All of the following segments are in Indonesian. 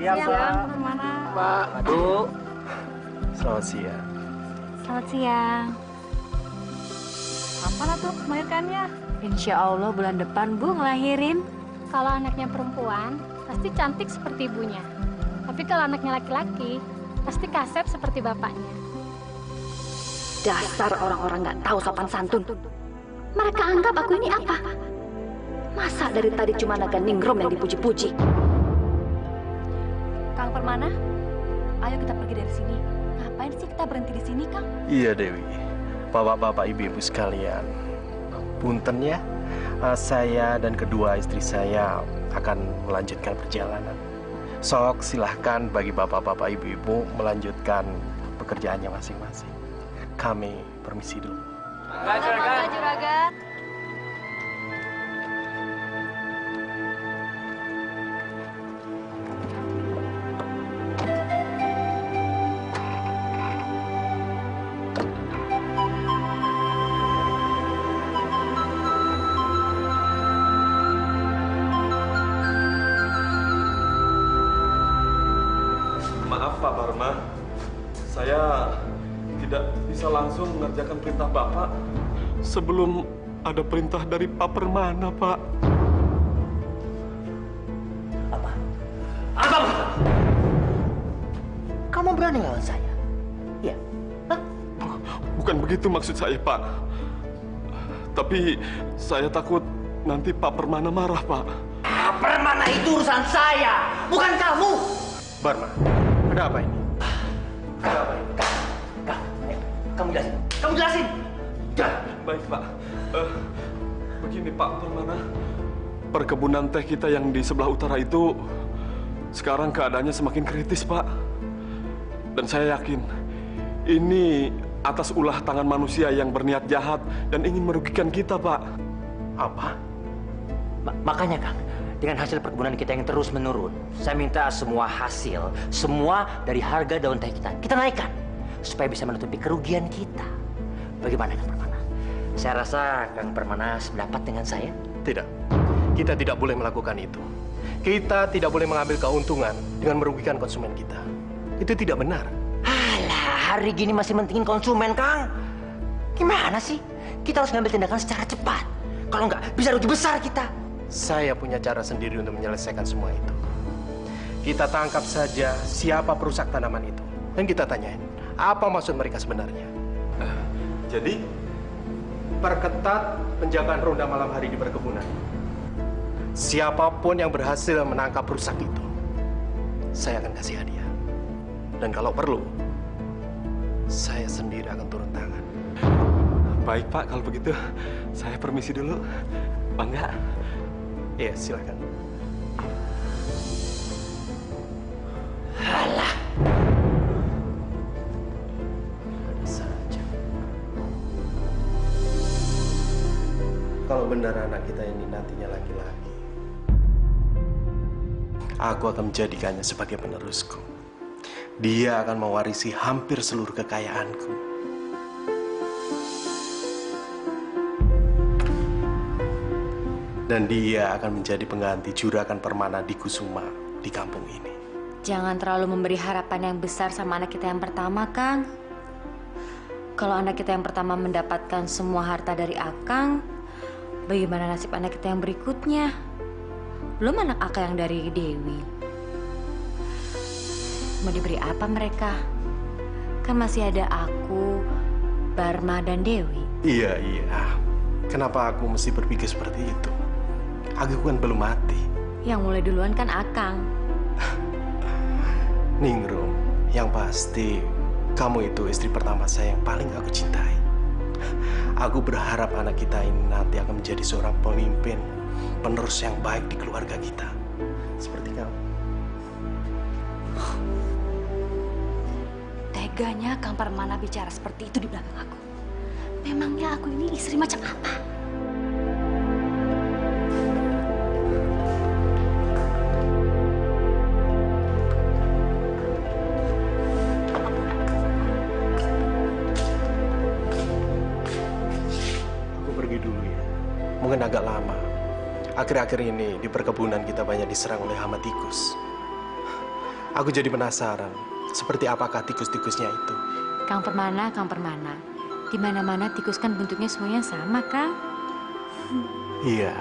siang, Bang. Kemana? Pak, aduh. Selamat siang. Selamat siang. Kapan tuh melahirkannya? Insya Allah bulan depan Bu ngelahirin. Kalau anaknya perempuan, pasti cantik seperti ibunya. Tapi kalau anaknya laki-laki, pasti kasep seperti bapaknya. Dasar orang-orang nggak tahu sopan santun. Mereka anggap aku ini apa? Masa dari tadi cuma naga ningrum yang dipuji-puji? Kang Permana, ayo kita pergi dari sini. Ngapain sih kita berhenti di sini, Kang? Iya Dewi, bapak-bapak ibu-ibu sekalian. Punten ya, saya dan kedua istri saya akan melanjutkan perjalanan. Sok silahkan bagi bapak-bapak ibu-ibu melanjutkan pekerjaannya masing-masing. Kami permisi dulu. Mangga, Juragan. Maaf Pak Barma, saya tidak bisa langsung mengerjakan perintah Bapak sebelum ada perintah dari Pak Permana, Pak. Apa? Apa? Kamu berani lawan saya? Iya. Hah? Bukan begitu maksud saya, Pak. Tapi saya takut nanti Pak Permana marah, Pak. Permana itu urusan saya, bukan kamu. Barma, ada apa ini? Ada apa ini? Ayo, kamu jelasin. Kamu jelasin. Baik, Pak. Begini, Pak Permana. Perkebunan teh kita yang di sebelah utara itu sekarang keadaannya semakin kritis, Pak. Dan saya yakin ini atas ulah tangan manusia yang berniat jahat dan ingin merugikan kita, Pak. Apa? Makanya, Kang, dengan hasil perkebunan kita yang terus menurun, saya minta semua hasil, semua dari harga daun teh kita naikkan supaya bisa menutupi kerugian kita. Bagaimana, Kang Permana? Saya rasa Kang Permana sependapat dengan saya. Tidak, kita tidak boleh melakukan itu. Kita tidak boleh mengambil keuntungan dengan merugikan konsumen kita. Itu tidak benar. Alah, hari gini masih mentingin konsumen, Kang. Gimana sih? Kita harus ngambil tindakan secara cepat. Kalau nggak, bisa rugi besar kita. Saya punya cara sendiri untuk menyelesaikan semua itu. Kita tangkap saja siapa perusak tanaman itu. Dan kita tanyain, apa maksud mereka sebenarnya. Jadi, Perketat penjagaan ronda malam hari di perkebunan. Siapapun yang berhasil menangkap perusak itu, saya akan kasih hadiah. Dan kalau perlu, saya sendiri akan turun tangan. baik Pak, kalau begitu saya permisi dulu. Bangga. Iya, silakan. Alah. Ada saja. Kalau benar anak kita ini nantinya laki-laki, aku akan menjadikannya sebagai penerusku. Dia akan mewarisi hampir seluruh kekayaanku. Dan dia akan menjadi pengganti Juragan Permana di Kusuma di kampung ini. Jangan terlalu memberi harapan yang besar sama anak kita yang pertama, Kang. Kalau anak kita yang pertama mendapatkan semua harta dari Akang, bagaimana nasib anak kita yang berikutnya? Belum anak Akang yang dari Dewi. Mau diberi apa mereka? Kan masih ada aku, Barma, dan Dewi. Iya. Kenapa aku mesti berpikir seperti itu? Aku kan belum mati. Yang mulai duluan kan Akang. Ningrum, yang pasti kamu itu istri pertama saya yang paling aku cintai. Aku berharap anak kita ini nanti akan menjadi seorang pemimpin, penerus yang baik di keluarga kita. Seperti kamu. Teganya Kang Permana bicara seperti itu di belakang aku. Memangnya aku ini istri macam apa? Aku pergi dulu ya. Mungkin agak lama. Akhir-akhir ini di perkebunan kita banyak diserang oleh hama tikus. Aku jadi penasaran, seperti apakah tikus-tikusnya itu? Kang Permana, di mana-mana tikus kan bentuknya semuanya sama, Kang. Iya,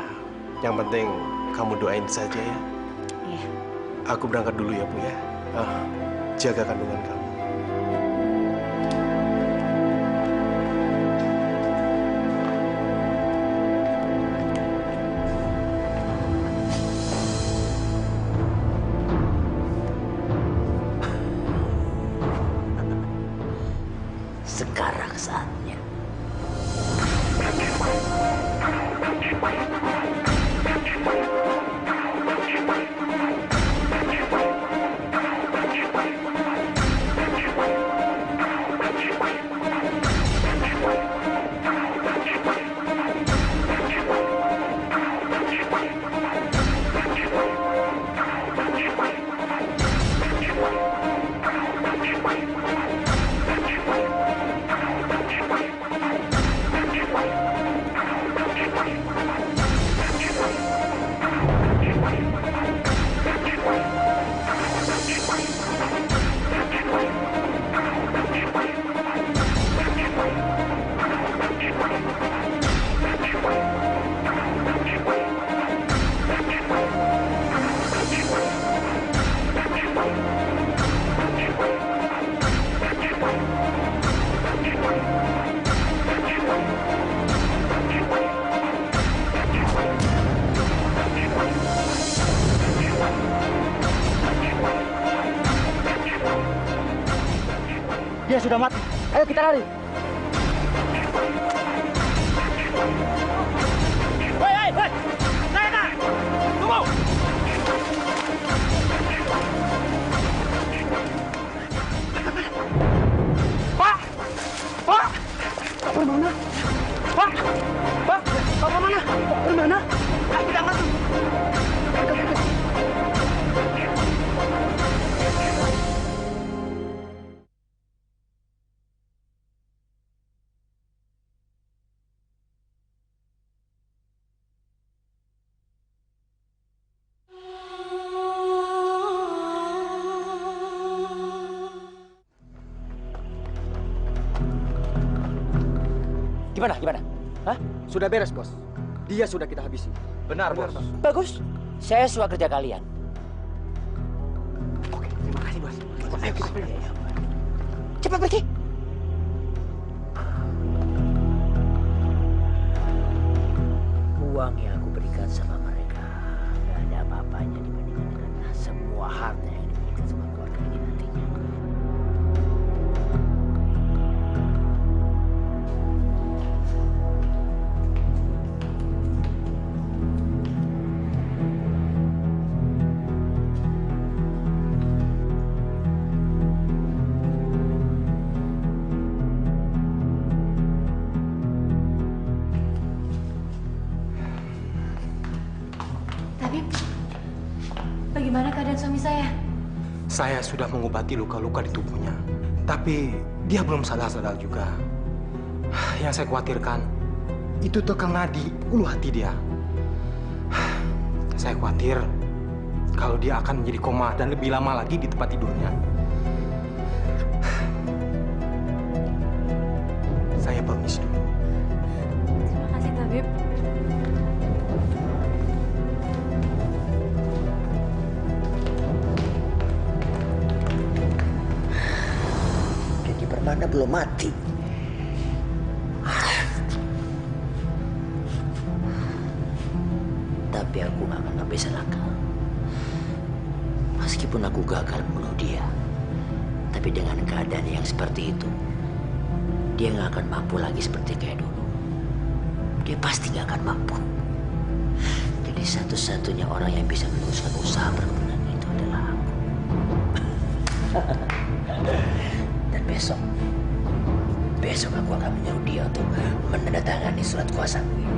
yang penting kamu doain saja ya. Iya. Aku berangkat dulu ya, Bu ya. Jaga kandungan kamu. Sekarang saatnya. Dia sudah mati. Ayo kita lari. Hei! Naik! Tunggu! Pak! Pak! Permana? Pak! Pak! Pak Permana? Permana? Ayo kita angkat. Gimana? Hah? Sudah beres, Bos. Dia sudah kita habisi. Benar, Bos. Bagus. Saya suka kerja kalian. Oke, terima kasih, Bos. Ayo kita pergi. Cepat pergi. Uang yang aku berikan sama mereka nggak ada apa-apanya dibandingkan dengan semua harta yang diberikan sama keluarga ini nantinya. Tabib, bagaimana keadaan suami saya? Saya sudah mengobati luka-luka di tubuhnya, tapi dia belum sadar-sadar juga. Yang saya khawatirkan, itu tekan nadi ulu hati dia. Saya khawatir kalau dia akan menjadi koma dan lebih lama lagi di tempat tidurnya. Saya permisi dulu. Terima kasih, Tabib. Jadi Permana belum mati. Tapi aku nggak akan ngabisin akal. Meskipun aku gagal membunuh dia, tapi dengan keadaan yang seperti itu, dia nggak akan mampu lagi seperti kayak dulu. Dia pasti nggak akan mampu. Jadi satu-satunya orang yang bisa meneruskan usaha perkebunan itu adalah aku. Dan besok aku akan menyuruh dia untuk menandatangani surat kuasaku ini.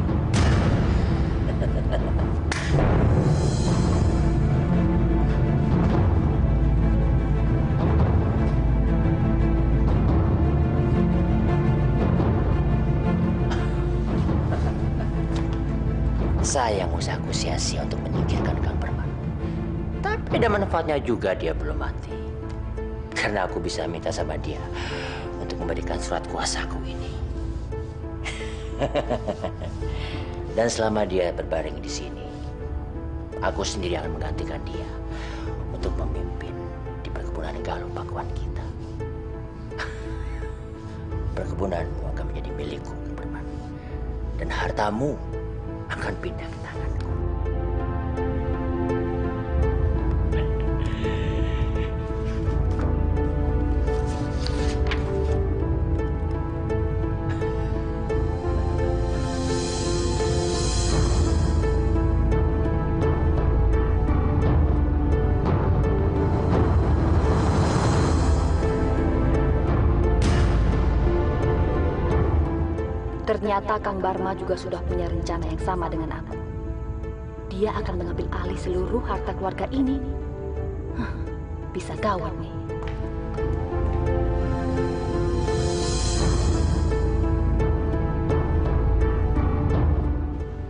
Sayang usahaku sia-sia untuk menyingkirkan Kang Permana. Tapi ada manfaatnya juga dia belum mati. Karena aku bisa minta sama dia untuk memberikan surat kuasaku ini. Dan selama dia berbaring di sini, aku sendiri akan menggantikan dia untuk memimpin di perkebunan Galuh Pakuan kita. Perkebunanmu akan menjadi milikku, Permana. Dan hartamu akan pindah ke tanganku. Ternyata Kang Barma juga sudah punya rencana yang sama dengan aku. Dia akan mengambil alih seluruh harta keluarga ini. Bisa gawat nih.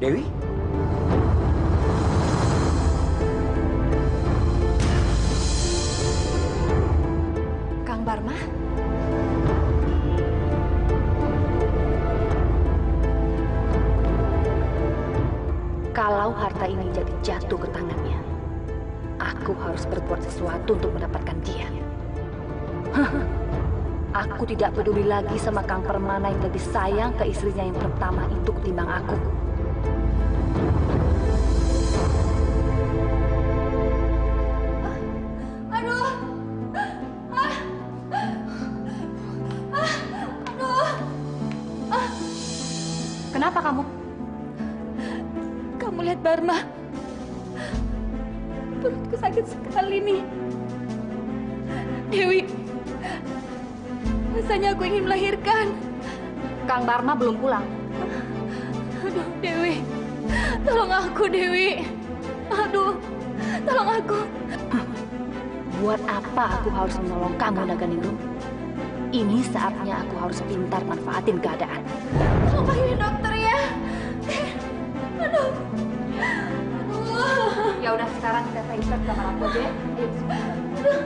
Dewi? Kang Barma? Kalau harta ini jadi jatuh ke tangannya, aku harus berbuat sesuatu untuk mendapatkan dia. Aku tidak peduli lagi sama Kang Permana yang lebih sayang ke istrinya yang pertama itu ketimbang aku. Kenapa kamu? Kamu lihat Barma. Perutku sakit sekali nih. Dewi, rasanya aku ingin melahirkan. Kang Barma belum pulang. Aduh, Dewi. Tolong aku, Dewi. Aduh, tolong aku. Buat apa aku harus menolong kamu, Naganingrum? Ini saatnya aku harus pintar manfaatin keadaan. Tolong panggilin dokter ya. Aduh. Ya udah, sekarang kita istirahat ke kamar aku aja ya. Ayo.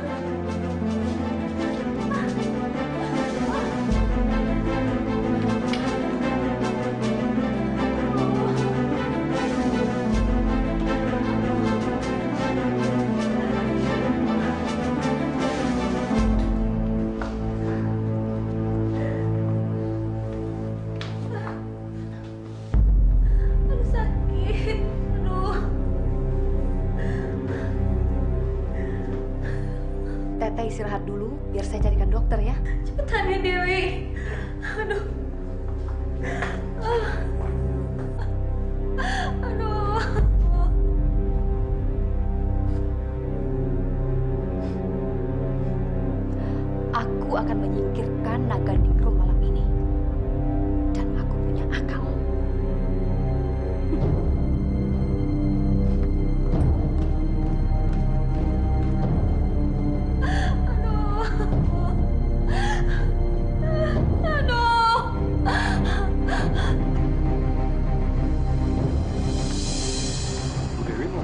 Teteh istirahat dulu, biar saya carikan dokter ya. Cepetan ya, Dewi. Aduh. Aduh. Aku akan menyingkirkan Naganingrum malam ini. Dan aku punya akal.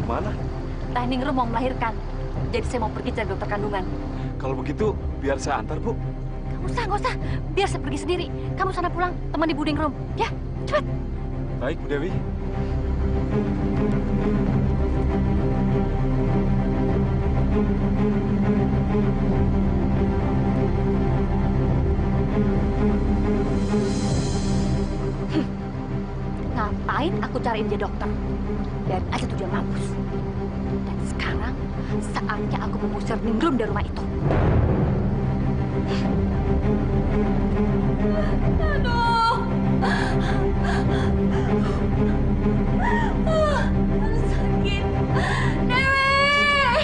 Mana? Naganingrum mau melahirkan. Jadi saya mau pergi cari dokter kandungan. Kalau begitu, biar saya antar, Bu. Nggak usah. Biar saya pergi sendiri. Kamu sana pulang, teman di Budingrum. Ya, cepat. Baik, Bu Dewi. Ngapain aku cariin dia dokter? Biarin aja tuh dia mampus. Dan sekarang saatnya aku mengusir Ningrum dari rumah itu. Aduh. Sakit. Dewi.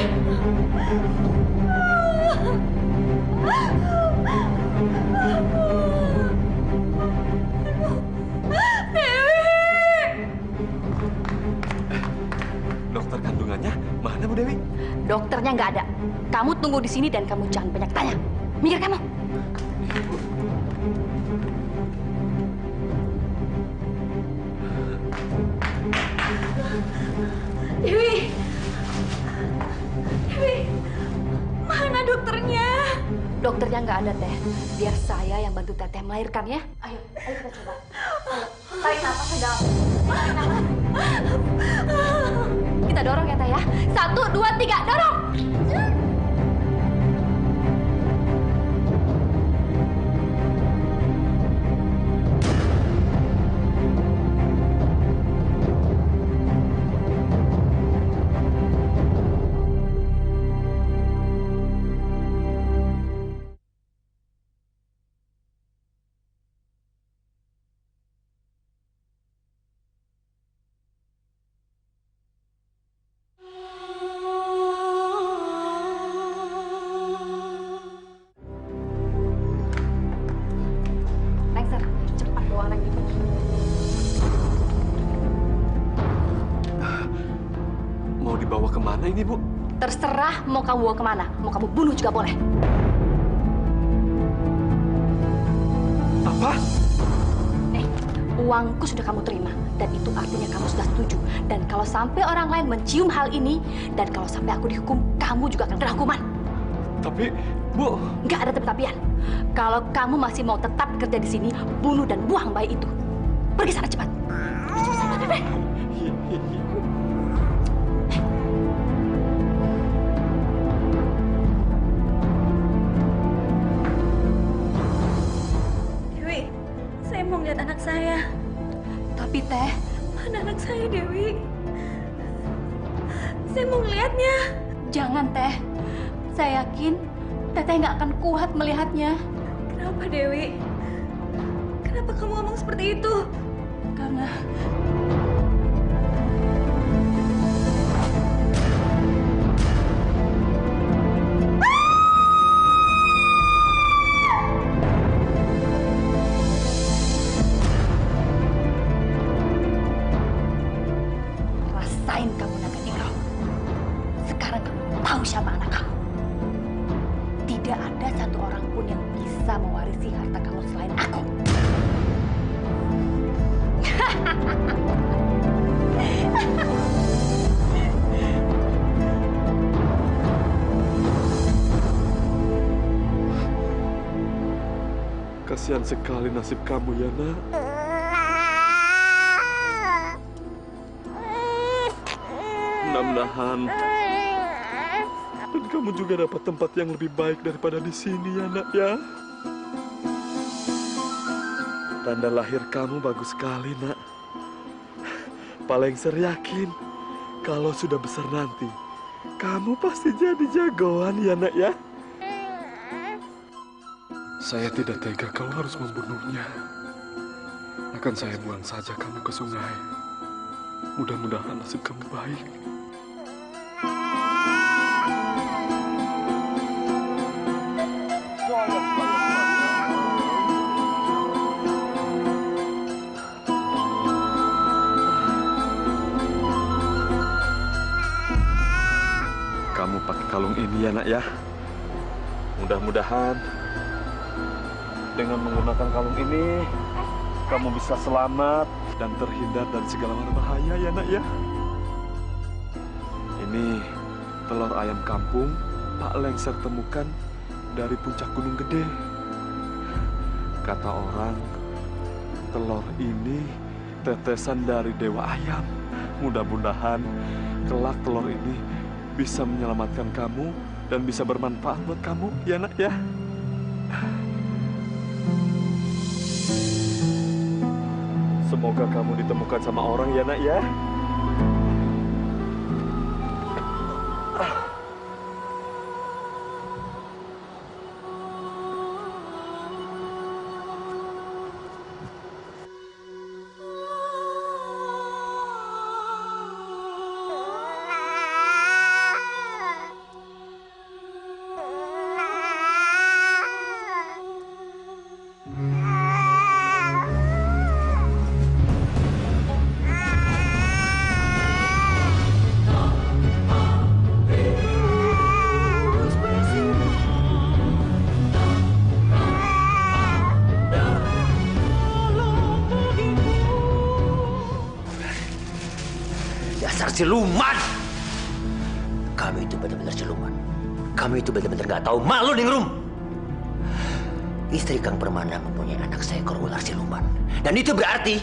Dokter kandungannya mana, Bu Dewi? Dokternya nggak ada. Kamu tunggu di sini dan kamu jangan banyak tanya. Mikir kamu. Dewi. nggak ada, Teh. Biar saya yang bantu Teteh melahirkan ya. Ayo kita coba. Ayo, tarik nafas dalam. Tarik nafas. Kita dorong ya, Teh ya. 1, 2, 3, dorong. Lengser, cepat bawa anak ibu. Mau dibawa kemana ini, Bu? Terserah mau kamu bawa kemana. Mau kamu bunuh juga boleh. Apa? Uangku sudah kamu terima. Dan itu artinya kamu sudah setuju. Dan kalau sampai orang lain mencium hal ini, dan kalau sampai aku dihukum, kamu juga akan kena hukuman. Tapi, Bu... Nggak ada tapi-tapian. Kalau kamu masih mau tetap kerja di sini, bunuh dan buang bayi itu. Pergi sana cepat. Pergi sana, Bebe. Dewi, saya mau lihat anak saya. Tapi Teh, Mana anak saya, Dewi? Saya mau ngelihatnya. jangan Teh. Saya yakin Teteh nggak akan kuat melihatnya. Kenapa, Dewi? Kenapa kamu ngomong seperti itu? Karena rasain kamu naga Ningro. Sekarang kamu tahu siapa anak kamu. Tidak ada satu orang pun yang bisa mewarisi harta kamu selain aku. Kasihan sekali nasib kamu ya, Nak. Mudah-mudahan dan kamu juga dapat tempat yang lebih baik daripada di sini ya, Nak ya. Tanda lahir kamu bagus sekali, Nak. Paling yakin kalau sudah besar nanti, kamu pasti jadi jagoan ya, Nak ya. Saya tidak tega kalau harus membunuhnya. Akan saya buang saja kamu ke sungai. Mudah-mudahan nasib kamu baik. Kamu pakai kalung ini ya, Nak ya. Mudah-mudahan dengan menggunakan kalung ini, kamu bisa selamat dan terhindar dari segala macam bahaya ya, Nak ya. Ini telur ayam kampung Pak Lengser temukan dari puncak Gunung Gede. Kata orang, telur ini tetesan dari Dewa Ayam. Mudah-mudahan kelak telur ini bisa menyelamatkan kamu dan bisa bermanfaat buat kamu ya, Nak ya. Semoga kamu ditemukan sama orang ya, Nak ya. Dasar siluman! Kamu itu benar-benar siluman. Kamu itu benar-benar nggak tahu malu, Ningrum. istri Kang Permana mempunyai anak seekor ular siluman. Dan itu berarti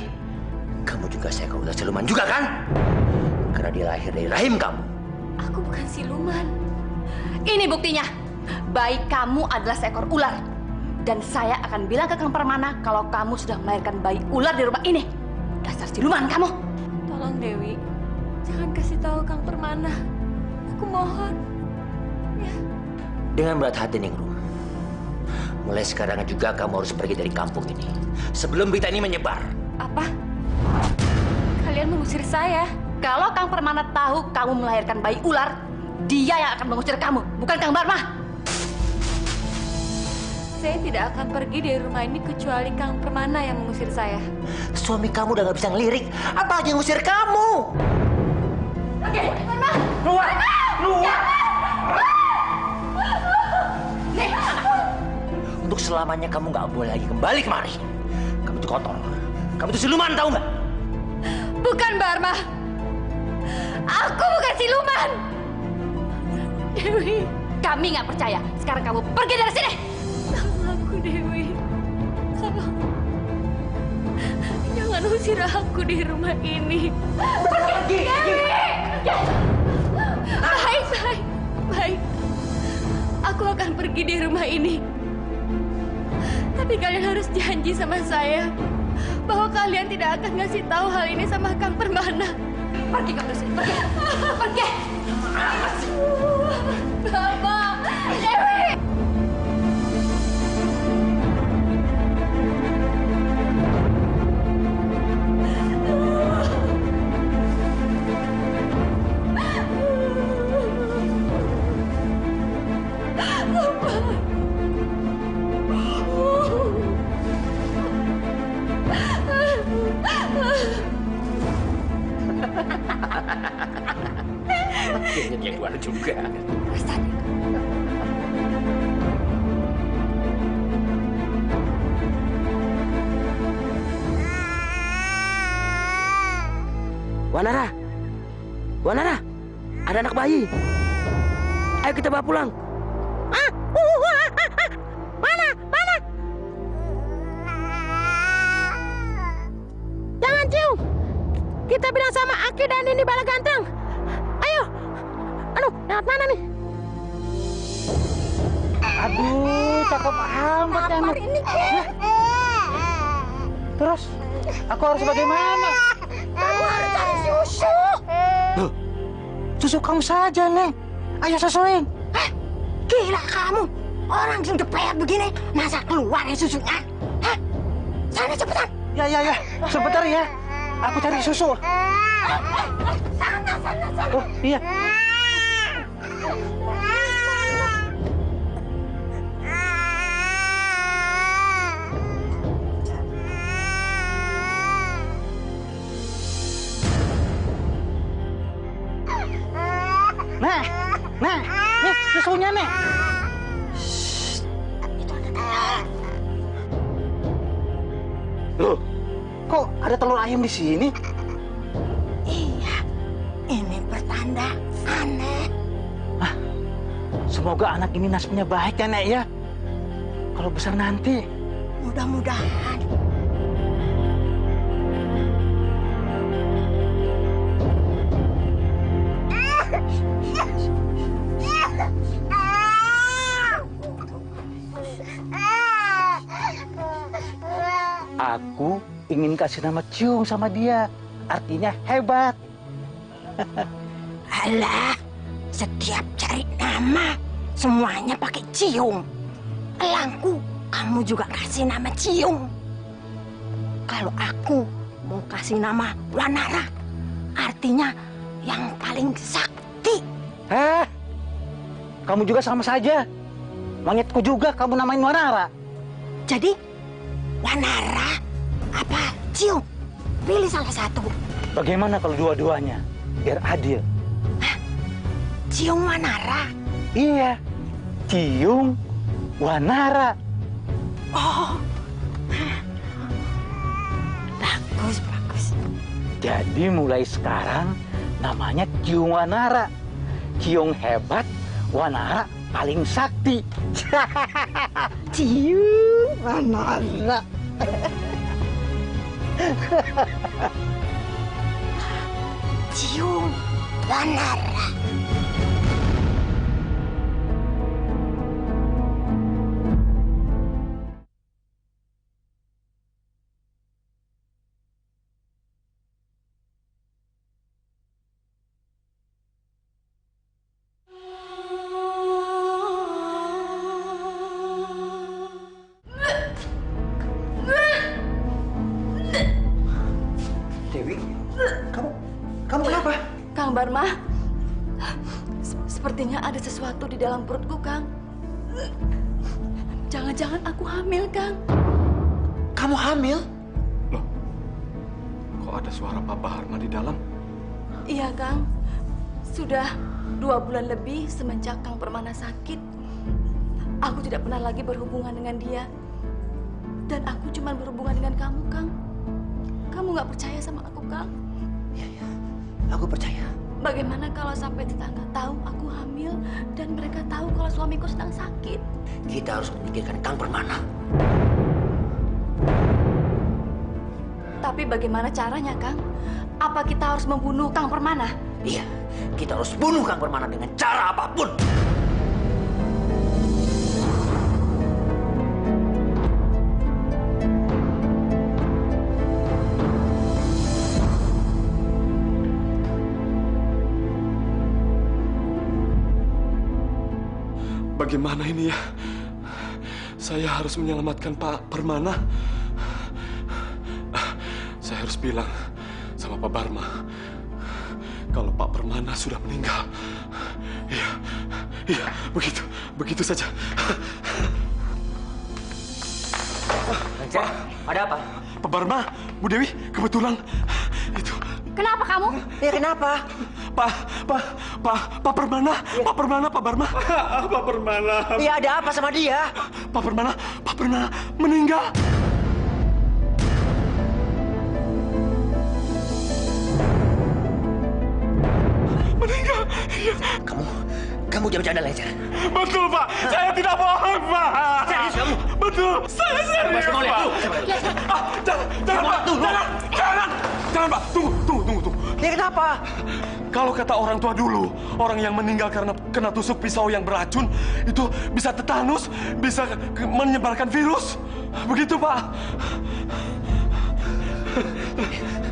kamu juga seekor ular siluman juga kan? Karena dia lahir dari rahim kamu. Aku bukan siluman. Ini buktinya. Bayi kamu adalah seekor ular. Dan saya akan bilang ke Kang Permana kalau kamu sudah melahirkan bayi ular di rumah ini. Dasar siluman kamu. Tolong Dewi, jangan kasih tahu Kang Permana. Aku mohon. Ya. Dengan berat hati, Ningrum. Mulai sekarang juga kamu harus pergi dari kampung ini. Sebelum berita ini menyebar. Apa? Kalian mengusir saya? Kalau Kang Permana tahu kamu melahirkan bayi ular, dia yang akan mengusir kamu, bukan Kang Barma. Saya tidak akan pergi dari rumah ini kecuali Kang Permana yang mengusir saya. Suami kamu udah gak bisa ngelirik. Apa aja yang ngusir kamu? Oke, Barma. Keluar! Keluar! Nih, Untuk selamanya kamu gak boleh lagi kembali kemari. Kamu itu kotor. Kamu itu siluman, tahu nggak? bukan Barma. Aku bukan siluman. Dewi, kami nggak percaya. Sekarang kamu pergi dari sini. Sama aku, Dewi. Sama. Jangan usir aku di rumah ini. Pergi, Dewi. Baik, baik, baik. Aku akan pergi di rumah ini. Tapi kalian harus janji sama saya bahwa kalian tidak akan ngasih tahu hal ini sama Kang Permana. Pergi kamu dari sini. Pergi. Pergi. Bapak, Dewi. Akhirnya dia keluar juga. Wanara, Wanara, ada anak bayi. Ayo kita bawa pulang. Mana? Mana? Jangan cium. Kita bilang sama Aki dan ini bala ganteng. Ayo. Aduh, lewat mana nih? Aduh, cakep amat ya anak. Ini Terus, aku harus bagaimana? kamu harus cari susu. Loh, susu kamu saja, Neng. Ayo susuin. Hah? Gila kamu. Orang sudah peyat begini, masa keluar ya susunya? Hah? Sana cepetan. Ya. Sebentar ya. Aku cari susu. Sana. Oh, iya. Nah, nih susunya nih. Loh, kok ada telur ayam di sini? Iya, ini pertanda aneh. Semoga anak ini nasibnya baik ya, Nek ya. Kalau besar nanti. Mudah-mudahan. Aku ingin kasih nama Ciung sama dia. Artinya hebat. Alah, setiap cari nama, semuanya pakai Ciung. Elangku, kamu juga kasih nama Ciung. Kalau aku mau kasih nama Wanara, artinya yang paling sakti. Hah? Kamu juga sama saja. Monyetku juga kamu namain Wanara. Jadi, Wanara apa Ciung? Pilih salah satu. Bagaimana kalau dua-duanya? Biar adil. Ciung Wanara. Iya, Ciung Wanara. Oh, bagus. Jadi mulai sekarang namanya Ciung Wanara. Ciung hebat, Wanara paling sakti. Cium Manara. Cium Manara. Dewi, kamu kenapa? Kang Barma, sepertinya ada sesuatu di dalam perutku, Kang. Jangan-jangan aku hamil, Kang. Kamu hamil? Loh, kok ada suara Papa Harma di dalam? Iya, Kang. Sudah 2 bulan lebih semenjak Kang Permana sakit. Aku tidak pernah lagi berhubungan dengan dia. Dan aku cuma berhubungan dengan kamu, Kang. Kamu nggak percaya sama aku, Kang? Iya, aku percaya. Bagaimana kalau sampai tetangga tahu aku hamil dan mereka tahu kalau suamiku sedang sakit? Kita harus memikirkan Kang Permana. Tapi bagaimana caranya, Kang? Apa kita harus membunuh Kang Permana? Iya, kita harus bunuh Kang Permana dengan cara apapun. Bagaimana ini ya? Saya harus menyelamatkan Pak Permana. Saya harus bilang sama Pak Barma kalau Pak Permana sudah meninggal. Iya, begitu saja. Pak, ada apa? Pak Barma, Bu Dewi, kebetulan itu. Kenapa kamu? Ya kenapa? Pak Permana, Pak Permana, Pak Barma. Pak Permana. Ya ada apa sama dia? Pak Permana meninggal. Meninggal. Iya. Kamu jangan bercanda lecer. Betul, Pak. Saya tidak bohong, Pak. Serius kamu? Betul. Saya serius, Coba, Pak. Jangan, Pak. Jangan, Pak. Tunggu. Ya kenapa? Kalau kata orang tua dulu, orang yang meninggal karena kena tusuk pisau yang beracun, itu bisa tetanus, bisa menyebarkan virus. Begitu, Pak.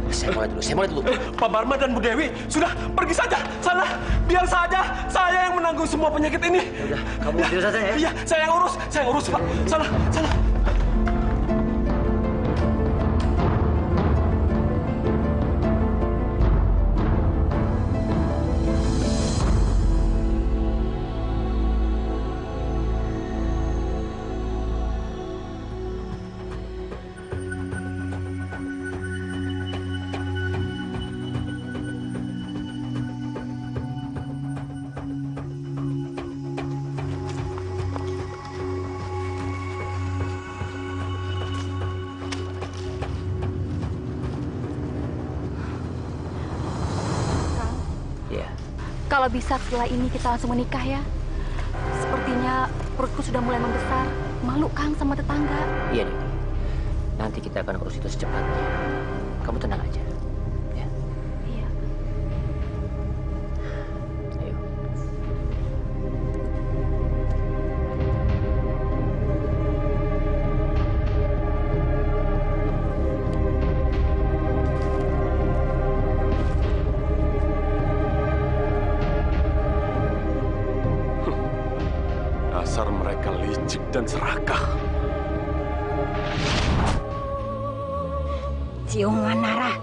Saya mulai dulu. Pak Barma dan Bu Dewi sudah pergi saja sana. Biar saja saya yang menanggung semua penyakit ini. Udah, kamu tidur saja ya. Iya, saya yang urus, Pak. Sana. Kalau bisa setelah ini kita langsung menikah ya. Sepertinya perutku sudah mulai membesar. Malu, Kang, sama tetangga. Iya, Dewi. Nanti kita akan urus itu secepatnya. Kamu tenang aja. Ya. Iya. Ayo. Dasar mereka licik dan serakah. Cium Manara,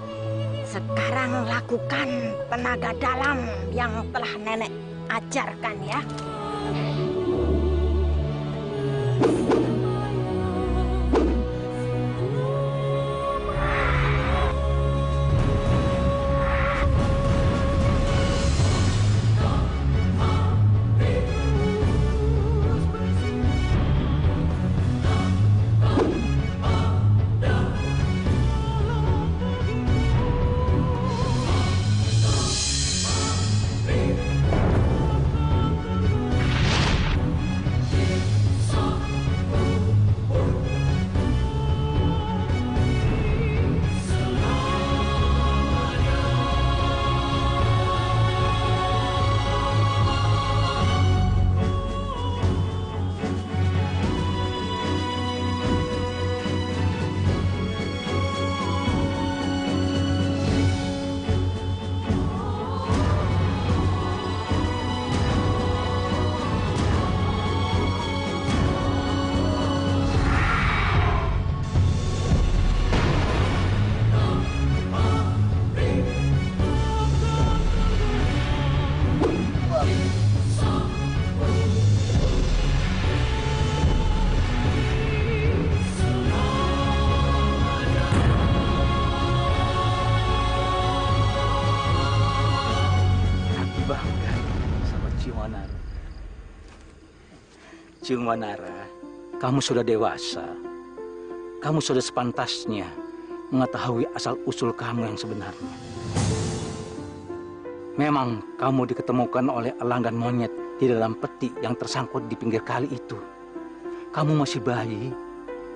sekarang lakukan tenaga dalam yang telah nenek ajarkan ya. bangga sama Ciung Wanara. Ciung Wanara, kamu sudah dewasa. Kamu sudah sepantasnya mengetahui asal-usul kamu yang sebenarnya. Memang kamu diketemukan oleh elang dan monyet di dalam peti yang tersangkut di pinggir kali itu. Kamu masih bayi,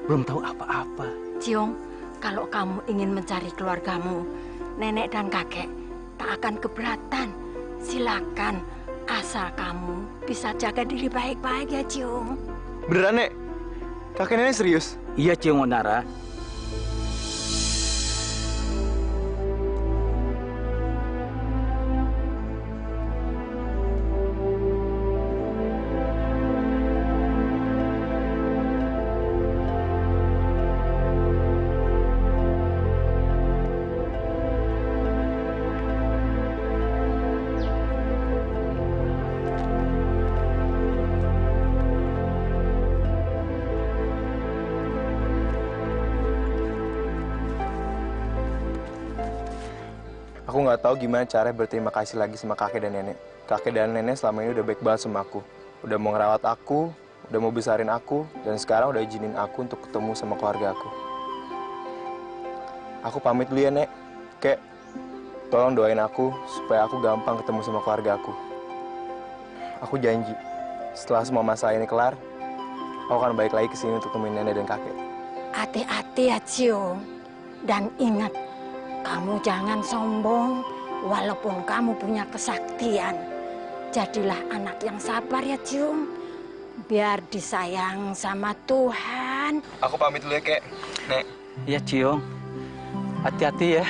belum tahu apa-apa. Ciung, kalau kamu ingin mencari keluargamu, nenek dan kakek tak akan keberatan. Silakan, asal kamu bisa jaga diri baik-baik ya, Ciung. Beneran, Nek? Kakek nenek serius? Iya, Ciung Wanara. Aku nggak tahu gimana cara berterima kasih lagi sama kakek dan nenek. Kakek dan nenek selama ini udah baik banget sama aku. Udah mau ngerawat aku, udah mau besarin aku, dan sekarang udah izinin aku untuk ketemu sama keluarga aku. Aku pamit dulu ya, Nek. Kek, tolong doain aku supaya aku gampang ketemu sama keluarga aku. Aku janji, setelah semua masalah ini kelar, aku akan balik lagi ke sini untuk temuin nenek dan kakek. Hati-hati ya, Ciung. Dan ingat, kamu jangan sombong, walaupun kamu punya kesaktian. Jadilah anak yang sabar ya, Ciung. Biar disayang sama Tuhan. Aku pamit dulu ya, Kek. Nek. Iya, Ciung. Hati-hati ya.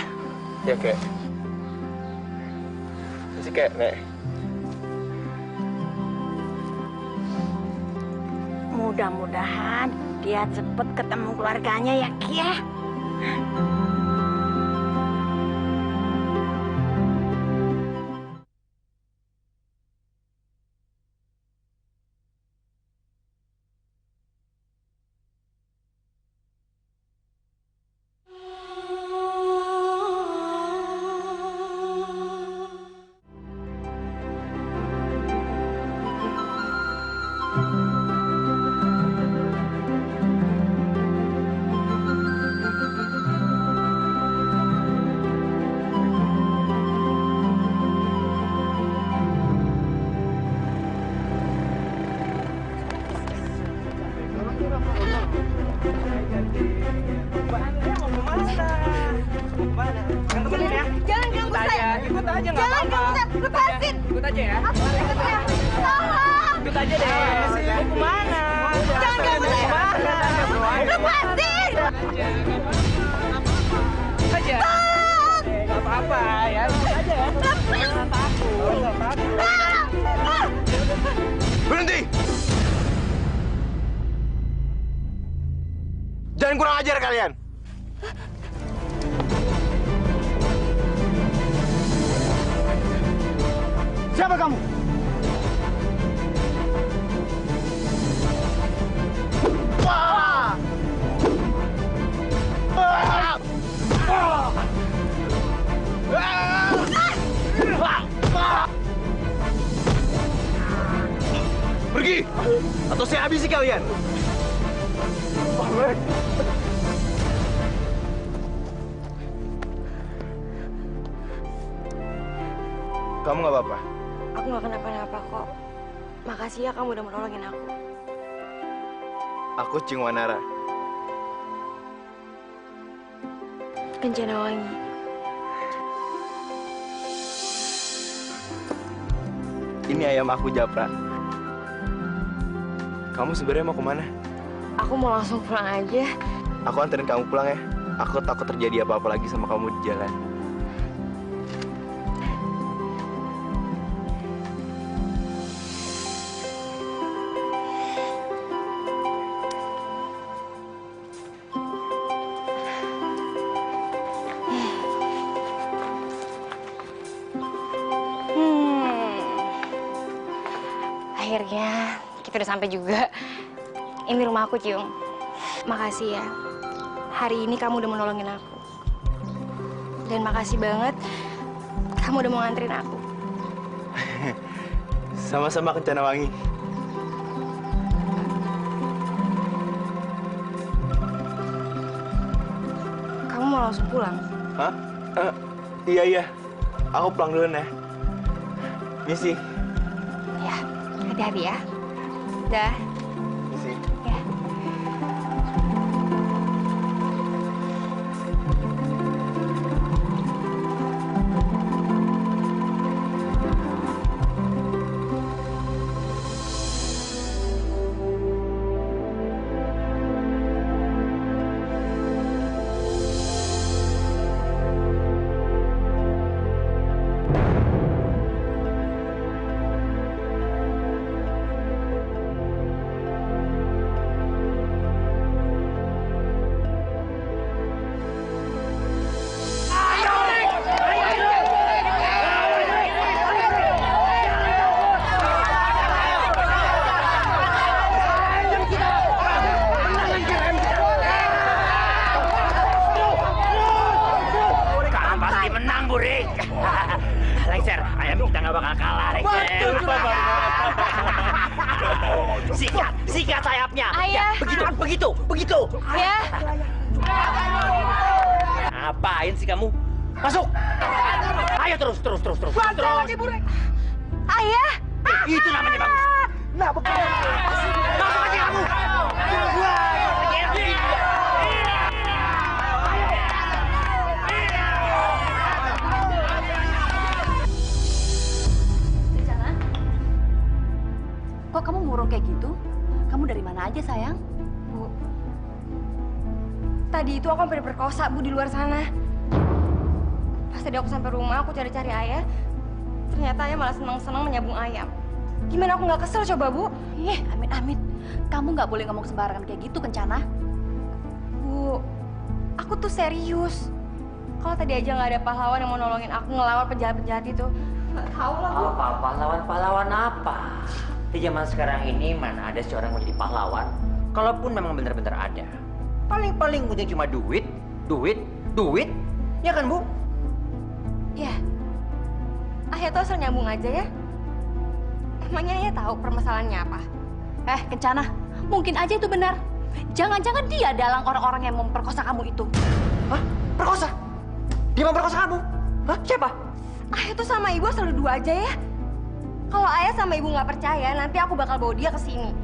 Ya, Kek. Masih, Kek, Nek. Mudah-mudahan dia cepet ketemu keluarganya ya, Ki ya. Berhenti! Jangan kurang ajar kalian! Siapa kamu? Pergi! Atau saya habisi kalian! Kamu nggak apa-apa? Aku nggak kenapa-napa kok. Makasih ya kamu udah menolongin aku. Aku Ciung Wanara. Kencana Wangi. Ini ayam aku, Japra. Kamu sebenarnya mau kemana? Aku mau langsung pulang aja. Aku anterin kamu pulang ya. Aku takut terjadi apa-apa lagi sama kamu di jalan. Akhirnya kita udah sampai juga. Ini rumah aku, Ciung. Makasih ya. Hari ini kamu udah menolongin aku. Dan makasih banget kamu udah mau nganterin aku. Sama-sama Kencana Wangi. Kamu mau langsung pulang? Hah? Iya. Aku pulang dulu, Nek. Misi. Ya, hati-hati ya. Dah. Misi. Ya. Lengser, ayam kita nggak bakal kalah, Lengser. Sikat sayapnya. Ayah. Ya, begitu. Ayah. Ngapain sih kamu? Masuk. Ayo terus. Ayah. Itu namanya bagus. Nah, masuk aja kamu. Kok kamu murung kayak gitu? Kamu dari mana aja, sayang? Bu, tadi itu aku hampir diperkosa, Bu, di luar sana. Pas tadi aku sampai rumah, aku cari-cari ayah. Ternyata ayah malah senang-senang menyambung ayam. Gimana aku nggak kesel coba, Bu? Amit-amit. Kamu nggak boleh ngomong sembarangan kayak gitu, Kencana. Bu, aku tuh serius. Kalau tadi aja nggak ada pahlawan yang mau nolongin aku ngelawan penjahat-penjahat itu. Nggak tahu lah, Bu. Apa pahlawan apa? Di zaman sekarang ini mana ada seorang yang mau jadi pahlawan? Kalaupun memang benar-benar ada, paling ujung cuma duit, ya kan Bu? Ya, ayah tuh asal nyambung aja ya. Emangnya ayah tahu permasalahannya apa? Kencana, mungkin aja itu benar. Jangan-jangan dia dalang orang-orang yang memperkosa kamu itu. Hah? Perkosa? Dia memperkosa kamu? Hah? Siapa? Ayah tuh sama ibu asal dua aja ya. Kalau ayah sama ibu nggak percaya, nanti aku bakal bawa dia ke sini.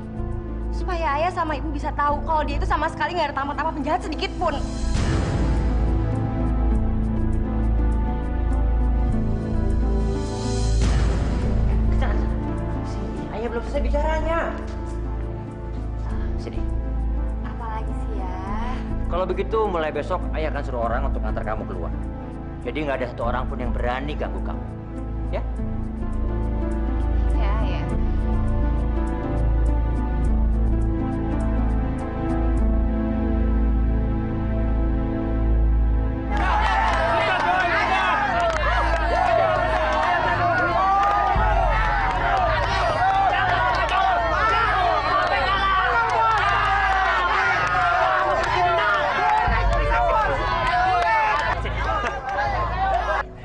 Supaya ayah sama ibu bisa tahu kalau dia itu sama sekali nggak ada tampang-tampang penjahat sedikit pun. Sini, ayah belum selesai bicaranya. Sini. Apalagi sih ya? Kalau begitu mulai besok ayah akan suruh orang untuk ngantar kamu keluar. Jadi nggak ada satu orang pun yang berani ganggu kamu. Ya? Ya.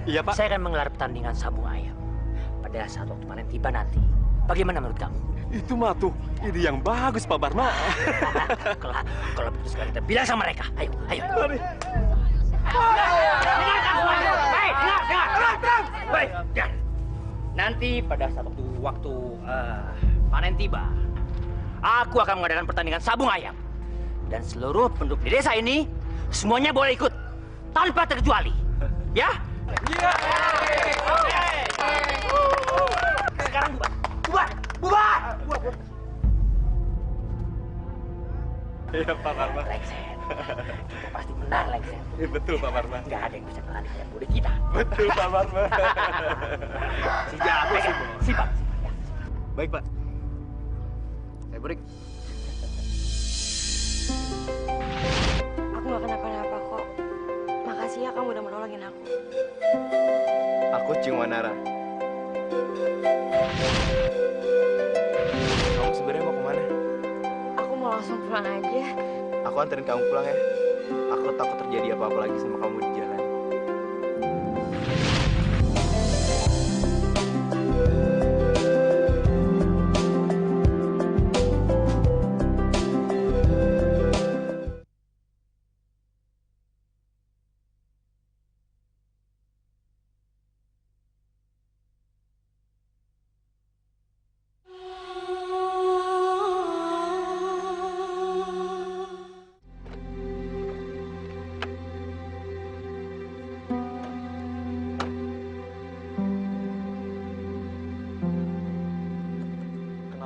Iya, Pak. Saya akan menggelar pertandingan sabung ayam. Pada saat waktu panen tiba nanti. Bagaimana menurut kamu? Itu mah tuh ide yang bagus, Pak Barma. Kalau begitu sekarang kita bilang sama mereka. Ayo. Dengar. Nanti pada saat waktu panen tiba, aku akan mengadakan pertandingan sabung ayam. Dan seluruh penduduk di desa ini semuanya boleh ikut tanpa terkecuali. Ya? Iya. Sekarang bubar. Iya, Pak Barma. Lengser. Kita pasti menang, Lengser. Iya, betul, Pak Barma. Nggak ada yang bisa mengalihkan budaya kita. Betul, Pak Barma. Si jago sih, Siap. Baik, Pak. Saya break. Aku nggak kenapa-napa kok. Makasih ya kamu udah menolongin aku. Aku cuma Nara. Kamu sebenarnya mau kemana? Aku mau langsung pulang aja. Aku anterin kamu pulang ya. Aku takut terjadi apa-apa lagi sama kamu di jalan.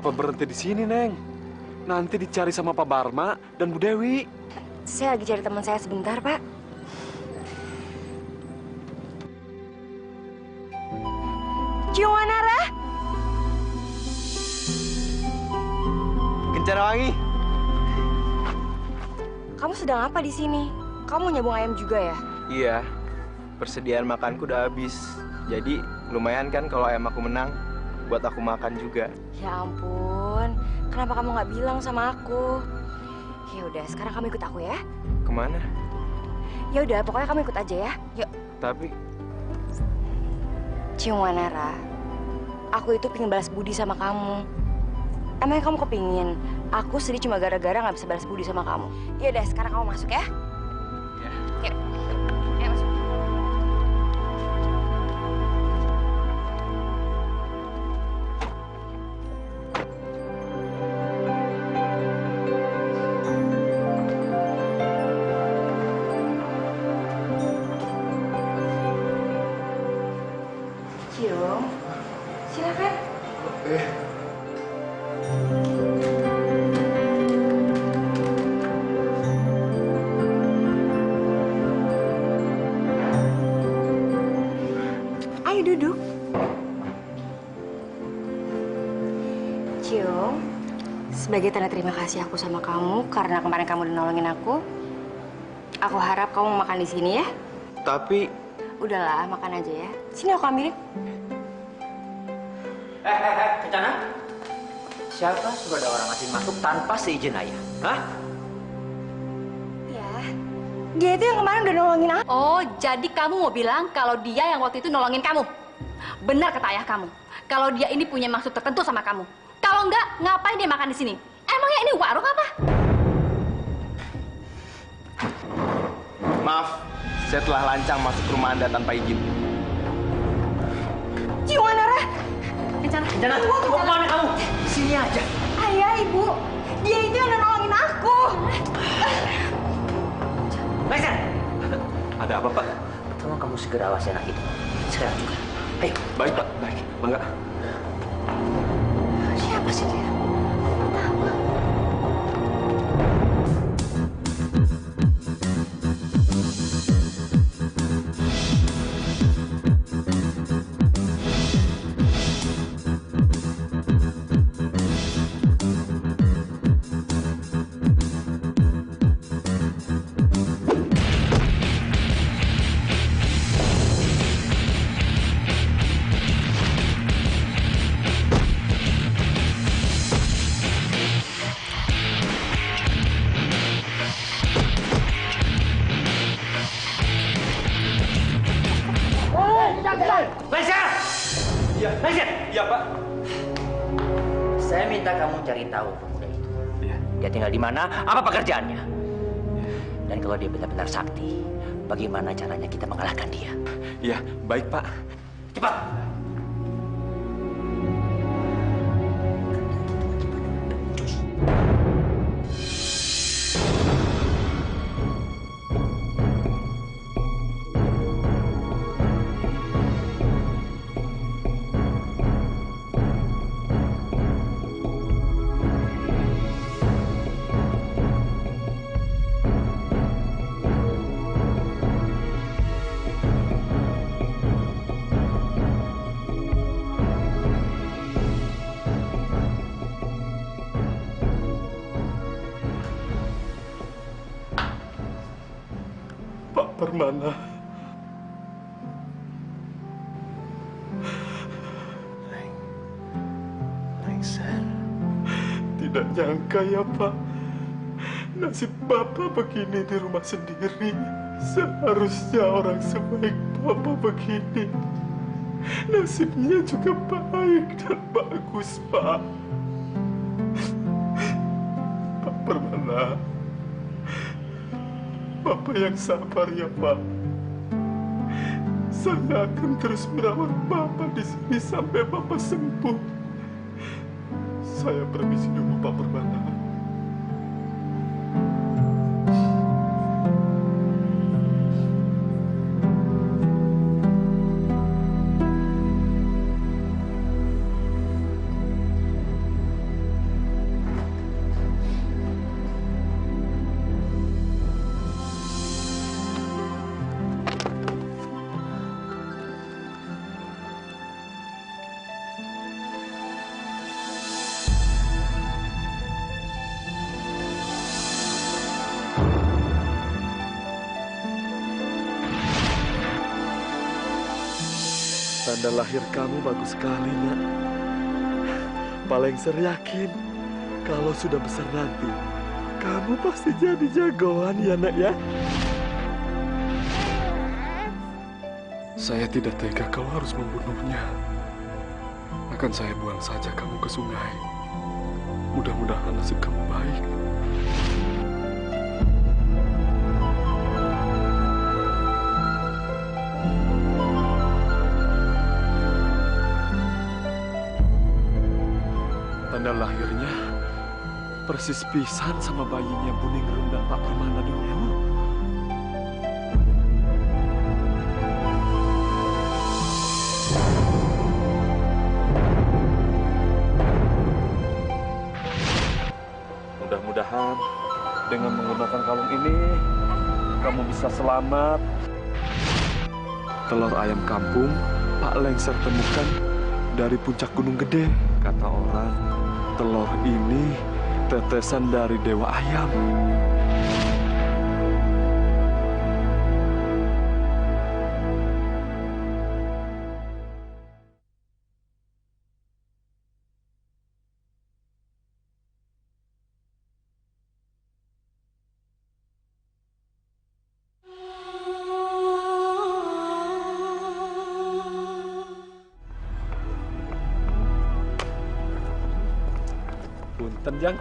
Apa berhenti di sini, Neng? Nanti dicari sama Pak Barma dan Bu Dewi. Saya lagi cari teman saya sebentar, Pak. Ciwanara? Kencana Wangi. Kamu sedang apa di sini? Kamu nyabung ayam juga ya? Iya, persediaan makanku udah habis. Jadi lumayan kan kalau ayam aku menang, buat aku makan juga. Ya ampun, kenapa kamu nggak bilang sama aku? Ya udah, sekarang kamu ikut aku ya. Kemana? Ya udah, pokoknya kamu ikut aja ya. Yuk. Tapi Ciwanara, aku itu pengen balas budi sama kamu. Emangnya kamu kepingin aku sedih cuma gara-gara nggak bisa balas budi sama kamu? Ya udah, sekarang kamu masuk ya. Ya. Yuk. Ayo masuk. Cium, silakan. Ayo duduk. Cium, sebagai tanda terima kasih aku sama kamu karena kemarin kamu udah nolongin aku harap kamu makan di sini ya. Tapi Udahlah, makan aja ya. Sini aku ambilin. Kencana. Siapa suruh ada orang asing masuk tanpa seizin ayah? Hah? Ya, dia itu yang kemarin udah nolongin aku. Oh, jadi kamu mau bilang kalau dia yang waktu itu nolongin kamu? Benar kata ayah kamu. Kalau dia ini punya maksud tertentu sama kamu. Kalau enggak, ngapain dia makan di sini? Emangnya ini warung apa? maaf, saya telah lancang masuk ke rumah Anda tanpa izin. Ciwanara! Kencana, mau kemana kamu? Sini aja. Ayah, Ibu, dia itu yang udah nolongin aku. Lexer! Ada apa, Pak? Tolong kamu segera awasi anak itu. Sekarang juga. Ayo. Baik, Pak. Baik. Mangga. Siapa sih dia? Lexer! Iya. Lexer! Iya, Pak. Saya minta kamu cari tahu pemuda itu. Iya. Dia tinggal di mana, apa pekerjaannya. Dan kalau dia benar-benar sakti, bagaimana caranya kita mengalahkan dia. Iya, baik, Pak. Cepat! Pak Permana. Lexer. Tidak nyangka ya, Pak. Nasib Bapak begini di rumah sendiri. Seharusnya orang sebaik Bapak begini. Nasibnya juga baik dan bagus, Pak. Pak Permana. Bapak yang sabar ya, Pak. Saya akan terus merawat Bapak di sini sampai Bapak sembuh. Saya permisi dulu, Pak Permana. Tanda lahir kamu bagus sekali, nak. Pak Lengser yakin kalau sudah besar nanti, kamu pasti jadi jagoan ya, nak ya. Saya tidak tega kau harus membunuhnya. Akan saya buang saja kamu ke sungai. Mudah-mudahan nasib kamu baik. Tanda lahirnya persis pisan sama bayinya Bu Ningrum dan Pak Permana dulu. Mudah-mudahan dengan menggunakan kalung ini kamu bisa selamat. Telur ayam kampung Pak Lengser temukan dari puncak Gunung Gede. Kata orang, telur ini tetesan dari Dewa Ayam. Punten, Jang.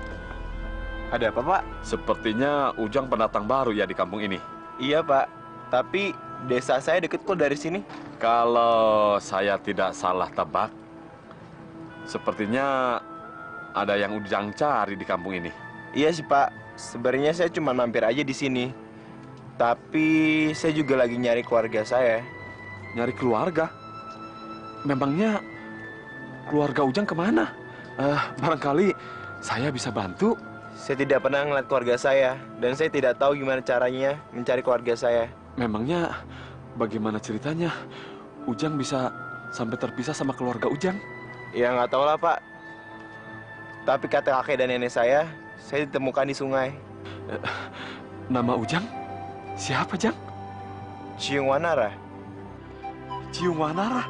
Ada apa, Pak? Sepertinya Ujang pendatang baru ya di kampung ini. Iya, Pak. Tapi desa saya deket kok dari sini. Kalau saya tidak salah tebak, sepertinya ada yang Ujang cari di kampung ini. Iya sih, Pak. Sebenarnya saya cuma mampir aja di sini. Tapi saya juga lagi nyari keluarga saya. Nyari keluarga? Memangnya keluarga Ujang kemana? Barangkali saya bisa bantu. Saya tidak pernah ngeliat keluarga saya. Dan saya tidak tahu gimana caranya mencari keluarga saya. Memangnya bagaimana ceritanya Ujang bisa sampai terpisah sama keluarga Ujang? Ya nggak tahu lah, Pak. Tapi kata kakek dan nenek saya ditemukan di sungai. Nama Ujang? Siapa, Jang? Ciung Wanara. Ciung Wanara?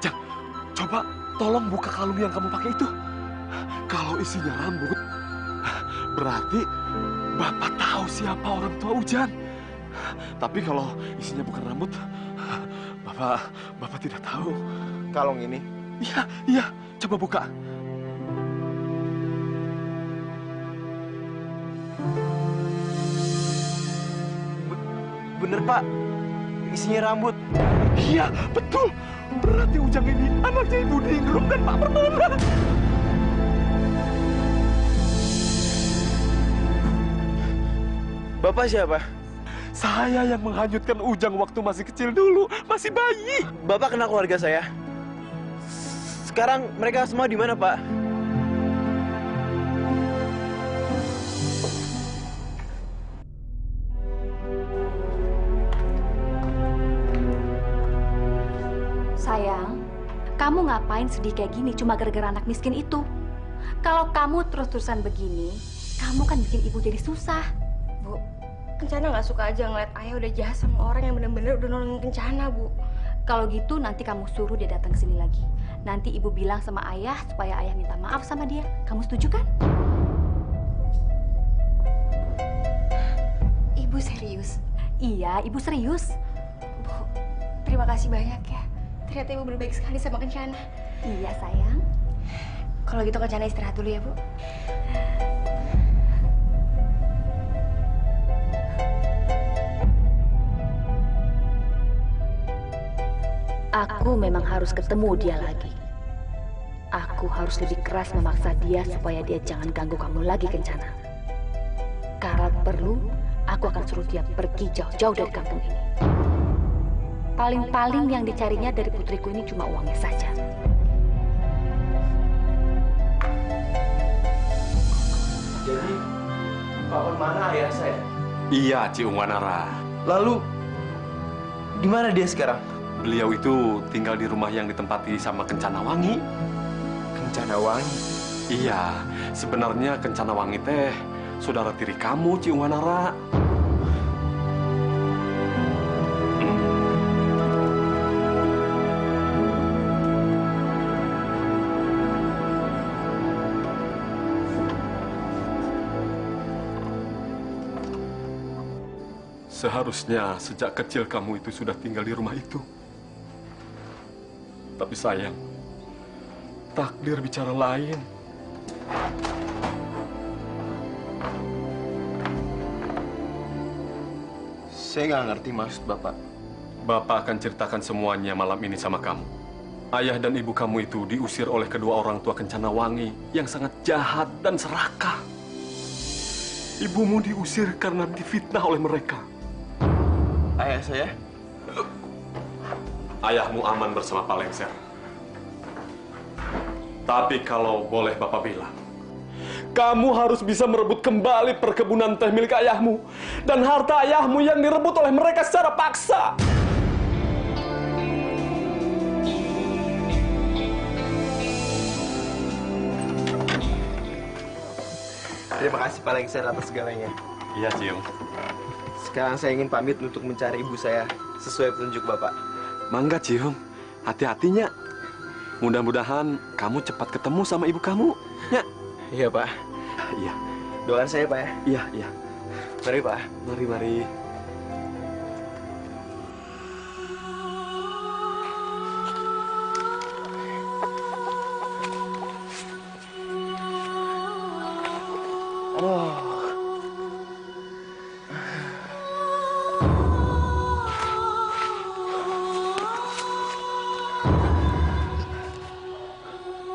Jang, coba tolong buka kalung yang kamu pakai itu. Kalau isinya rambut, berarti Bapak tahu siapa orang tua Ujang. Tapi kalau isinya bukan rambut, Bapak tidak tahu. Kalung ini? Iya, coba buka. Bener, Pak. Isinya rambut. Iya, betul. Berarti Ujang ini anaknya Ibu Ningrum dan Pak Permana. Bapak siapa? Saya yang menghanyutkan Ujang waktu masih kecil dulu, masih bayi. Bapak kenal keluarga saya? Sekarang mereka semua di mana, Pak? Sayang, kamu ngapain sedih kayak gini cuma gara-gara anak miskin itu? Kalau kamu terus-terusan begini, kamu kan bikin ibu jadi susah. Bu, Kencana nggak suka aja ngeliat ayah udah jahat sama orang yang bener-bener udah nolongin Kencana, Bu. Kalau gitu nanti kamu suruh dia datang ke sini lagi. Nanti ibu bilang sama ayah supaya ayah minta maaf sama dia. Kamu setuju kan? Ibu serius? Iya, ibu serius. Bu, terima kasih banyak ya. Ternyata ibu berbaik sekali sama Kencana. Iya, sayang. Kalau gitu Kencana istirahat dulu ya, Bu. Aku memang harus ketemu dia lagi. Aku harus lebih keras memaksa dia supaya dia jangan ganggu kamu lagi, Kencana. Kalau perlu, aku akan suruh dia pergi jauh-jauh dari kampung ini. Paling-paling yang dicarinya dari putriku ini cuma uangnya saja. Jadi, Pak Permana ayah saya? Iya, Ciung Wanara. Lalu, di mana dia sekarang? Beliau itu tinggal di rumah yang ditempati sama Kencana Wangi. Kencana Wangi? Iya, sebenarnya Kencana Wangi teh saudara tiri kamu, Ciung Wanara. Seharusnya sejak kecil kamu itu sudah tinggal di rumah itu. Tapi sayang, takdir bicara lain. Saya nggak ngerti maksud Bapak. Bapak akan ceritakan semuanya malam ini sama kamu. Ayah dan ibu kamu itu diusir oleh kedua orang tua Kencanawangi yang sangat jahat dan serakah. Ibumu diusir karena difitnah oleh mereka. Ayah saya? Ayahmu aman bersama Pak Lengser. Tapi kalau boleh Bapak bilang, kamu harus bisa merebut kembali perkebunan teh milik ayahmu dan harta ayahmu yang direbut oleh mereka secara paksa. Terima kasih Pak Lengser atas segalanya. Iya, Cium. Sekarang saya ingin pamit untuk mencari ibu saya sesuai petunjuk Bapak. Mangga, Cium. Hati-hatinya. Mudah-mudahan kamu cepat ketemu sama ibu kamu. Ya. Iya, Pak. Iya. Doakan saya, Pak ya. Iya, iya. Mari, Pak. Mari, mari.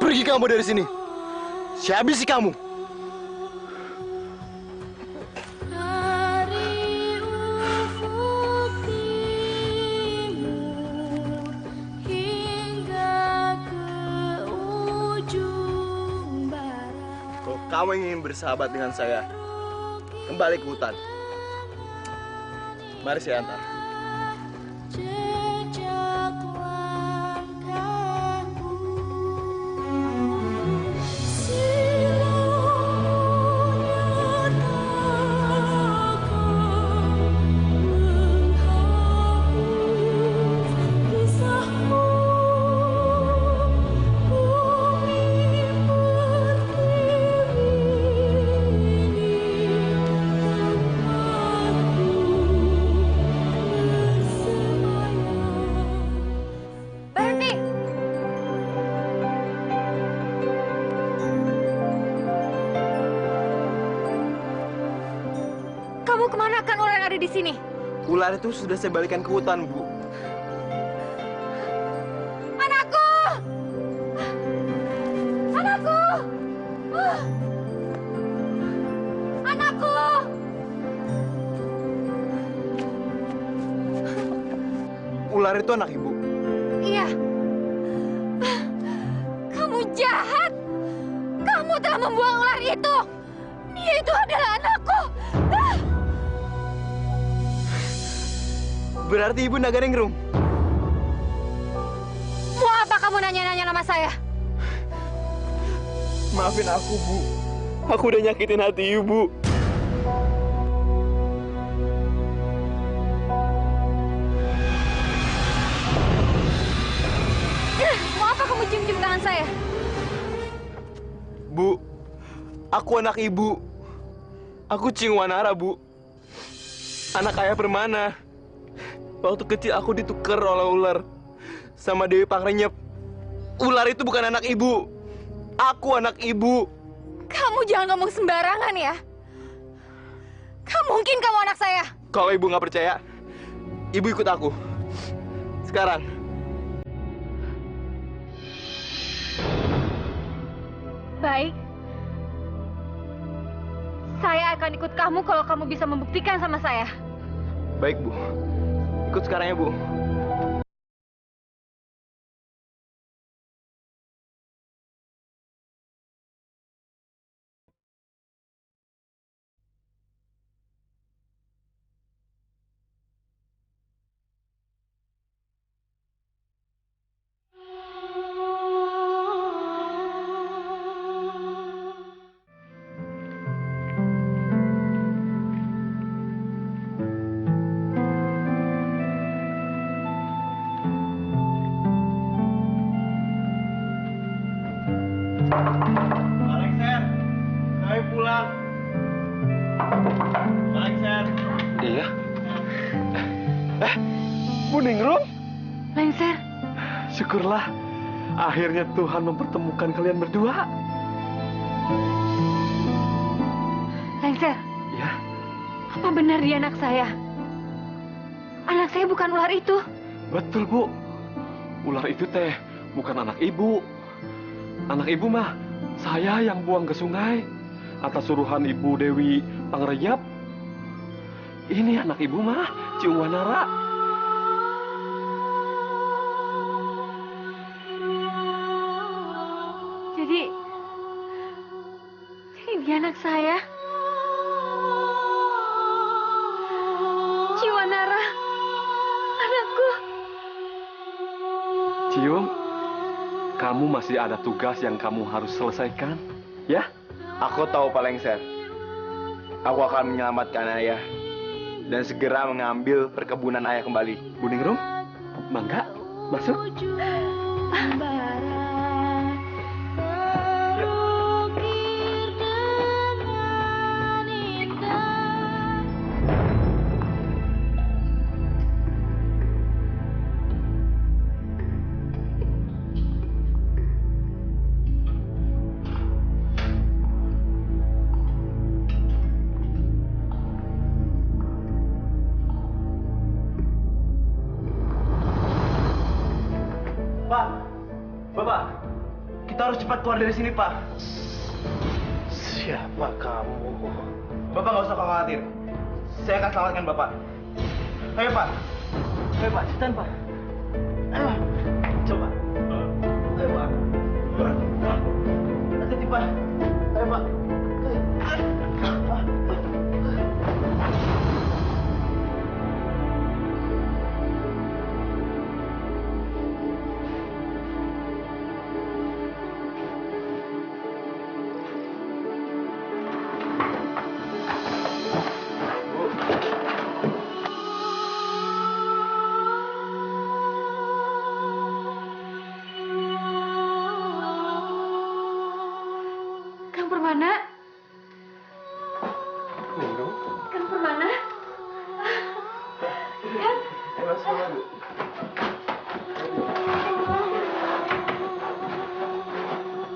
Pergi kamu dari sini. Saya habisi kamu. Kalau kamu ingin bersahabat dengan saya, kembali ke hutan. Mari saya antar. Kamu kemana kan ular yang ada di sini? Ular itu sudah saya balikan ke hutan, Bu. Anakku! Anakku! Anakku! Ular itu anak Ibu. Iya. Kamu jahat. Kamu telah membuang ular itu. Dia itu adalah anakku. Berarti Ibu Naganingrum. Mau apa kamu nanya-nanya nama saya? Maafin aku, Bu. Aku udah nyakitin hati Ibu. Mau apa kamu cium-cium tangan saya? Bu, aku anak Ibu. Aku Cingwanara, Bu. Anak ayah Permana. Waktu kecil aku ditukar oleh ular sama Dewi Pangrenyep. Ular itu bukan anak Ibu. Aku anak Ibu. Kamu jangan ngomong sembarangan ya. Mungkin kamu anak saya. Kalau Ibu nggak percaya, Ibu ikut aku. Sekarang. Baik. Saya akan ikut kamu kalau kamu bisa membuktikan sama saya. Baik, Bu. Ikut sekarang ya, Bu. Alexer, kami pulang. Alexer. Iya. Bu Ningrum, Lengser, syukurlah akhirnya Tuhan mempertemukan kalian berdua. Lengser, Ya, apa benar dia anak saya? Anak saya bukan ular itu. betul Bu. Ular itu teh bukan anak ibu. Anak ibu mah saya yang buang ke sungai atas suruhan Ibu Dewi Pangrayap. Ini anak ibu mah Ci Wanara. Jadi dia anak saya. Ciwanara, anakku. Cium, kamu masih ada tugas yang kamu harus selesaikan, ya? Aku tahu Pak Lengser. Aku akan menyelamatkan ayah dan segera mengambil perkebunan ayah kembali. Bu Ningrum, mangga, masuk. Pak, Bapak, kita harus cepat keluar dari sini, Pak. Siapa kamu? Bapak nggak usah khawatir. Saya akan selamatkan Bapak. Ayo, Pak. Ayo, Pak. Cepetan, Pak. Ayo. Coba. Ayo, Pak. Hati-hati, Pak. Ayo, Pak. Kang Permana? Kang Permana? Kang?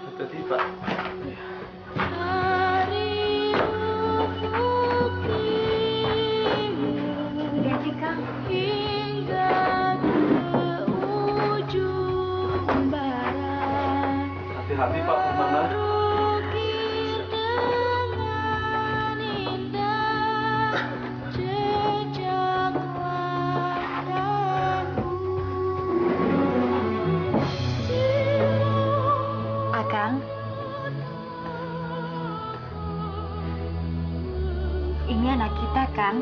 Hati-hati, Pak. Hati-hati, Kang. Hati-hati Pak Permana. Akang. Ini anak kita, Kang.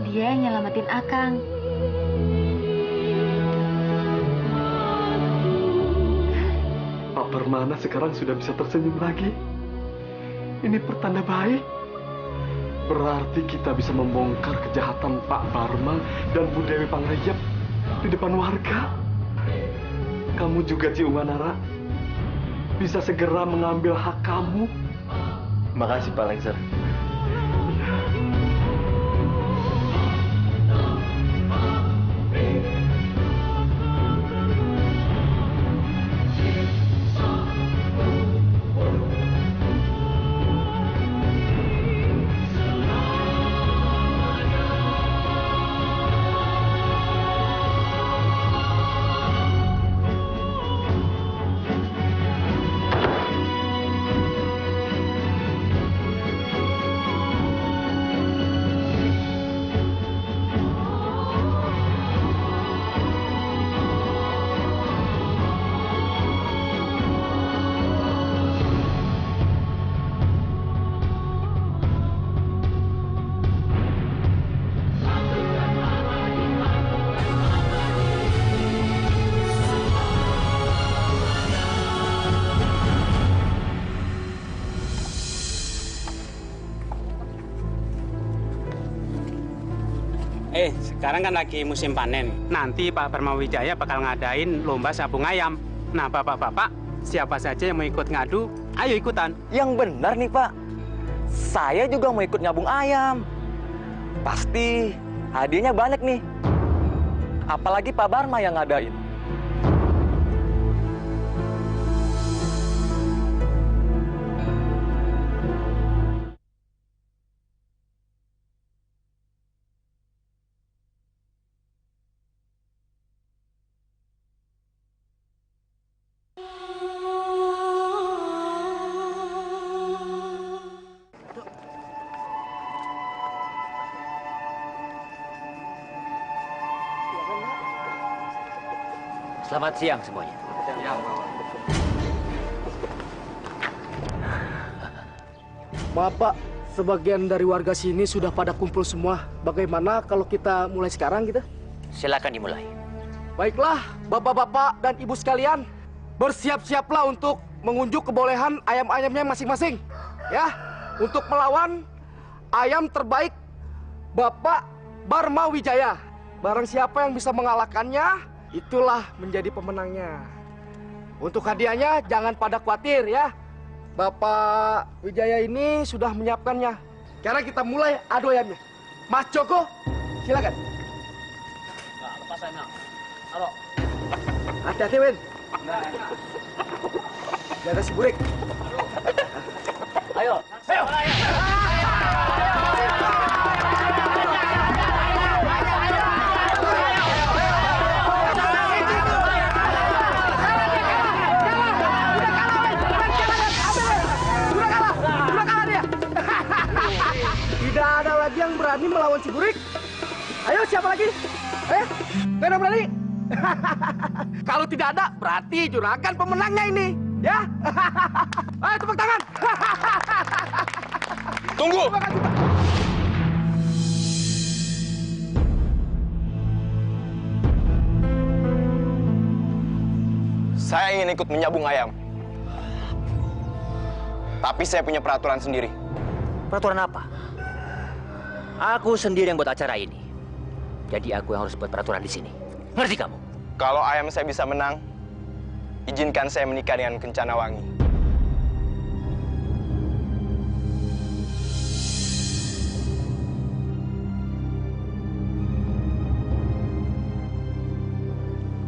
Dia yang nyelamatin Akang. Pak Permana sekarang sudah bisa tersenyum lagi. Ini pertanda baik. Berarti kita bisa membongkar kejahatan Pak Barma dan Bu Dewi Pangrayap di depan warga. Kamu juga, Ci Wanara, bisa segera mengambil hak kamu. Makasih, Pak Lengser. Sekarang kan lagi musim panen. Nanti Pak Permawijaya bakal ngadain lomba sabung ayam. Nah, bapak-bapak, siapa saja yang mau ikut ngadu, ayo ikutan. Yang benar nih, Pak. saya juga mau ikut nyabung ayam. Pasti hadiahnya banyak nih. Apalagi Pak Barma yang ngadain. Selamat siang semuanya. Bapak, sebagian dari warga sini sudah pada kumpul semua. Bagaimana kalau kita mulai sekarang gitu? Silakan dimulai. Baiklah, bapak-bapak dan ibu sekalian, bersiap-siaplah untuk mengunjuk kebolehan ayam-ayamnya masing-masing. Ya, untuk melawan ayam terbaik Bapak Barma Wijaya. Barang siapa yang bisa mengalahkannya, itulah menjadi pemenangnya. Untuk hadiahnya jangan pada khawatir ya. Bapak Wijaya ini sudah menyiapkannya. Sekarang kita mulai adu ayamnya. Mas Joko, silakan. Nah, lepas ayamnya. Halo. Hati-hati, Win. Jaga si Burik. Ayo. Ayo. Tidak ada lagi yang berani melawan si Burik. Ayo, siapa lagi? Gak ada berani. Kalau tidak ada, berarti juragan pemenangnya ini. Ya? Ayo, tepuk tangan. Tunggu. Saya ingin ikut menyabung ayam. Tapi saya punya peraturan sendiri. Peraturan apa? Aku sendiri yang buat acara ini. Jadi aku yang harus buat peraturan di sini. Ngerti kamu? Kalau ayam saya bisa menang, izinkan saya menikah dengan Kencana Wangi.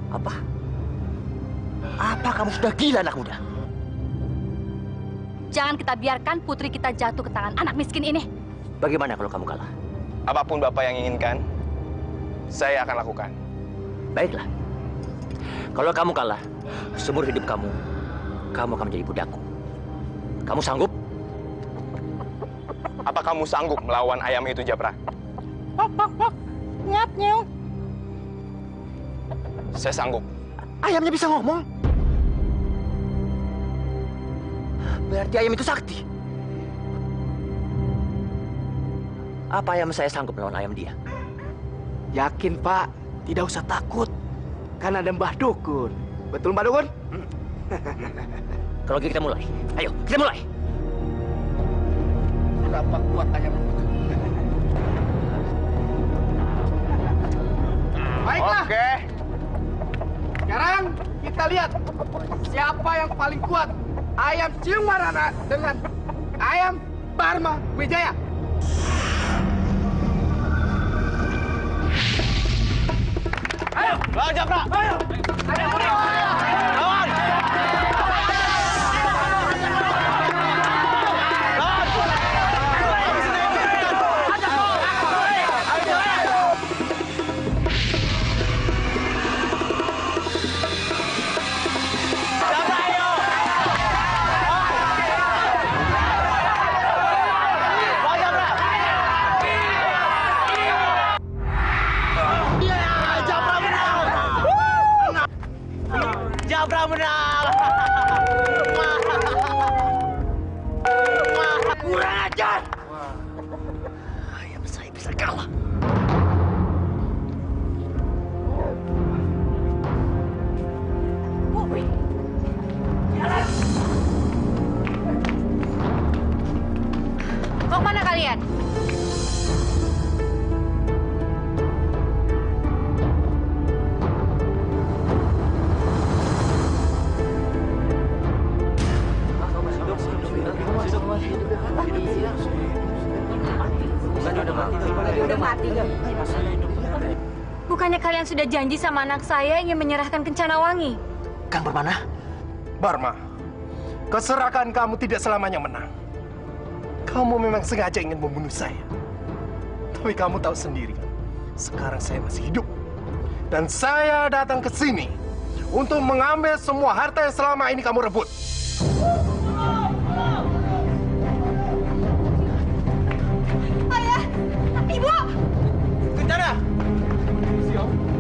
Apa? Apa kamu sudah gila, anak muda? Jangan kita biarkan putri kita jatuh ke tangan anak miskin ini. Bagaimana kalau kamu kalah? Apapun Bapak yang inginkan, saya akan lakukan. Baiklah. Kalau kamu kalah, seumur hidup kamu akan menjadi budakku. Kamu sanggup? Apa kamu sanggup melawan ayam itu, Japra? Nyap nyung. Saya sanggup. Ayamnya bisa ngomong. Berarti ayam itu sakti. Apa ayam saya sanggup melawan ayam dia? Yakin, Pak. Tidak usah takut. Kan ada Mbah Dukun. Betul, Mbah Dukun? Kalau gitu kita mulai. Ayo, kita mulai. Berapa kuat ayam itu? Baiklah. Oke. Sekarang kita lihat siapa yang paling kuat. Ayam Ciung Marana dengan ayam Barma Wijaya. Ayo, lawan Japra. Ayo. Lawan. Japra menang. Kurang ajar. Ayam saya bisa kalah. Mau kemana kalian? Bukannya kalian sudah janji sama anak saya ingin menyerahkan Kencana Wangi? Kang Permana? Barma, keserakahan kamu tidak selamanya menang. Kamu memang sengaja ingin membunuh saya. Tapi kamu tahu sendiri kan, sekarang saya masih hidup. Dan saya datang ke sini untuk mengambil semua harta yang selama ini kamu rebut. Ayah! Ibu! Kencana!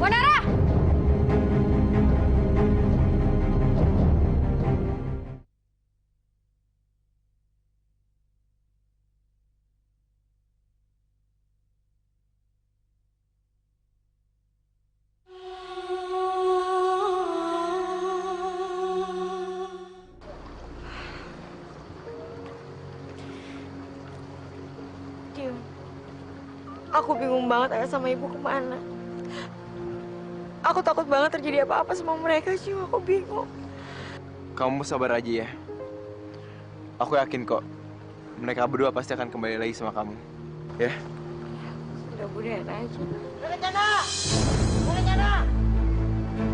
Wanara! Cium. Aku bingung banget ayah sama ibu kemana. Aku takut banget terjadi apa-apa sama mereka, Cium. Aku bingung. Kamu sabar aja ya. Aku yakin kok, mereka berdua pasti akan kembali lagi sama kamu. Ya? Mudah-mudahan aja. Kencana! Kencana!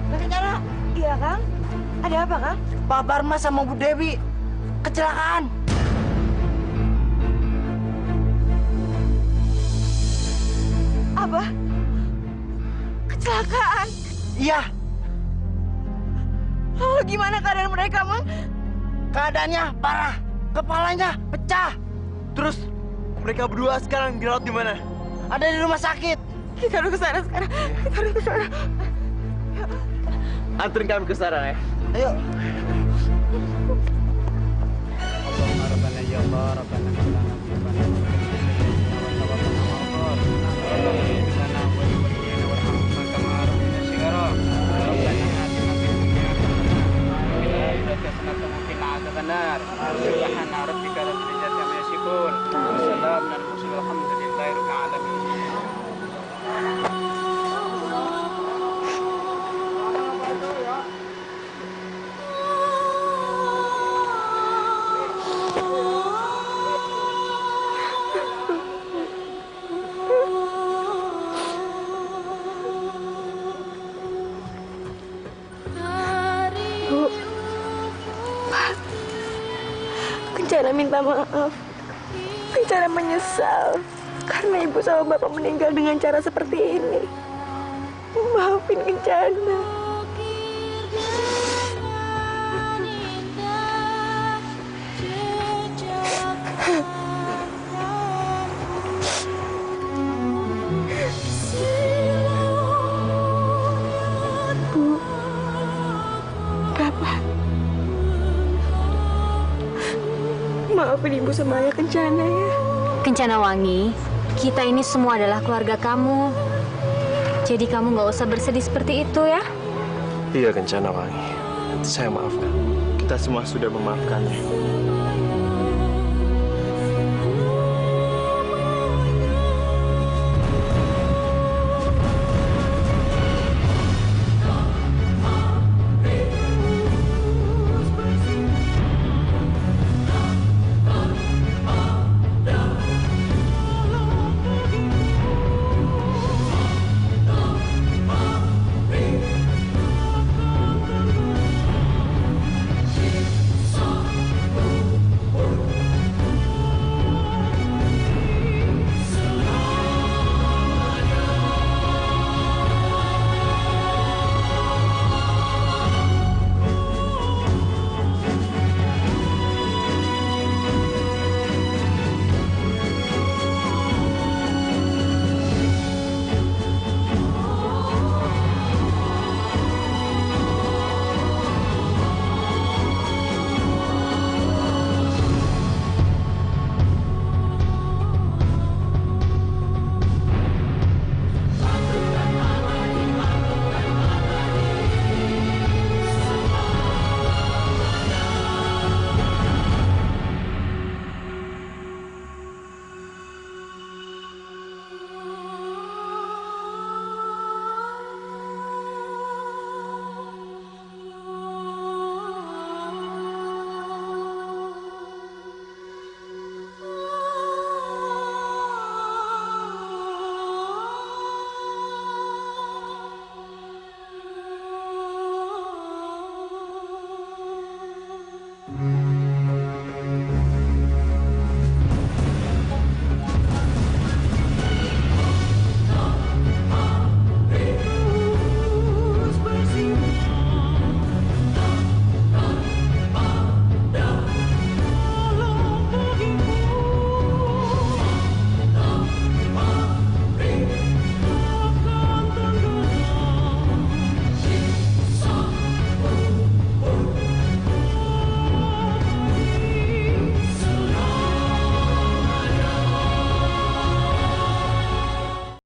Kencana! Iya, Kang? Ada apa, Kang? Pak Barma sama Bu Dewi kecelakaan. Apa? Kecelakaan? Iya, Lalu gimana keadaan mereka, Mang? keadaannya parah. Kepalanya pecah. Terus mereka berdua sekarang dirawat di mana? Ada di rumah sakit. Kita harus ke sana sekarang. Kita harus ke sana. Anterin kami ke sana ya. Ayo. Rabbana ya Allah, Rabbana lana benar. Subhana rabbika rabbil izzati amma yasifun. Wassalamun alal mursalin walhamdulillahi rabbil alamin. Bu. Pak. Kencana minta maaf. Kencana menyesal karena ibu sama bapak meninggal dengan cara seperti ini. Maafin Kencana. Bu, Bapak, maafin ibu sama ayah Kencana ya. Kencana Wangi, kita ini semua adalah keluarga kamu. Jadi kamu nggak usah bersedih seperti itu ya. Iya, Kencana Wangi. Saya maafkan. Kita semua sudah memaafkannya.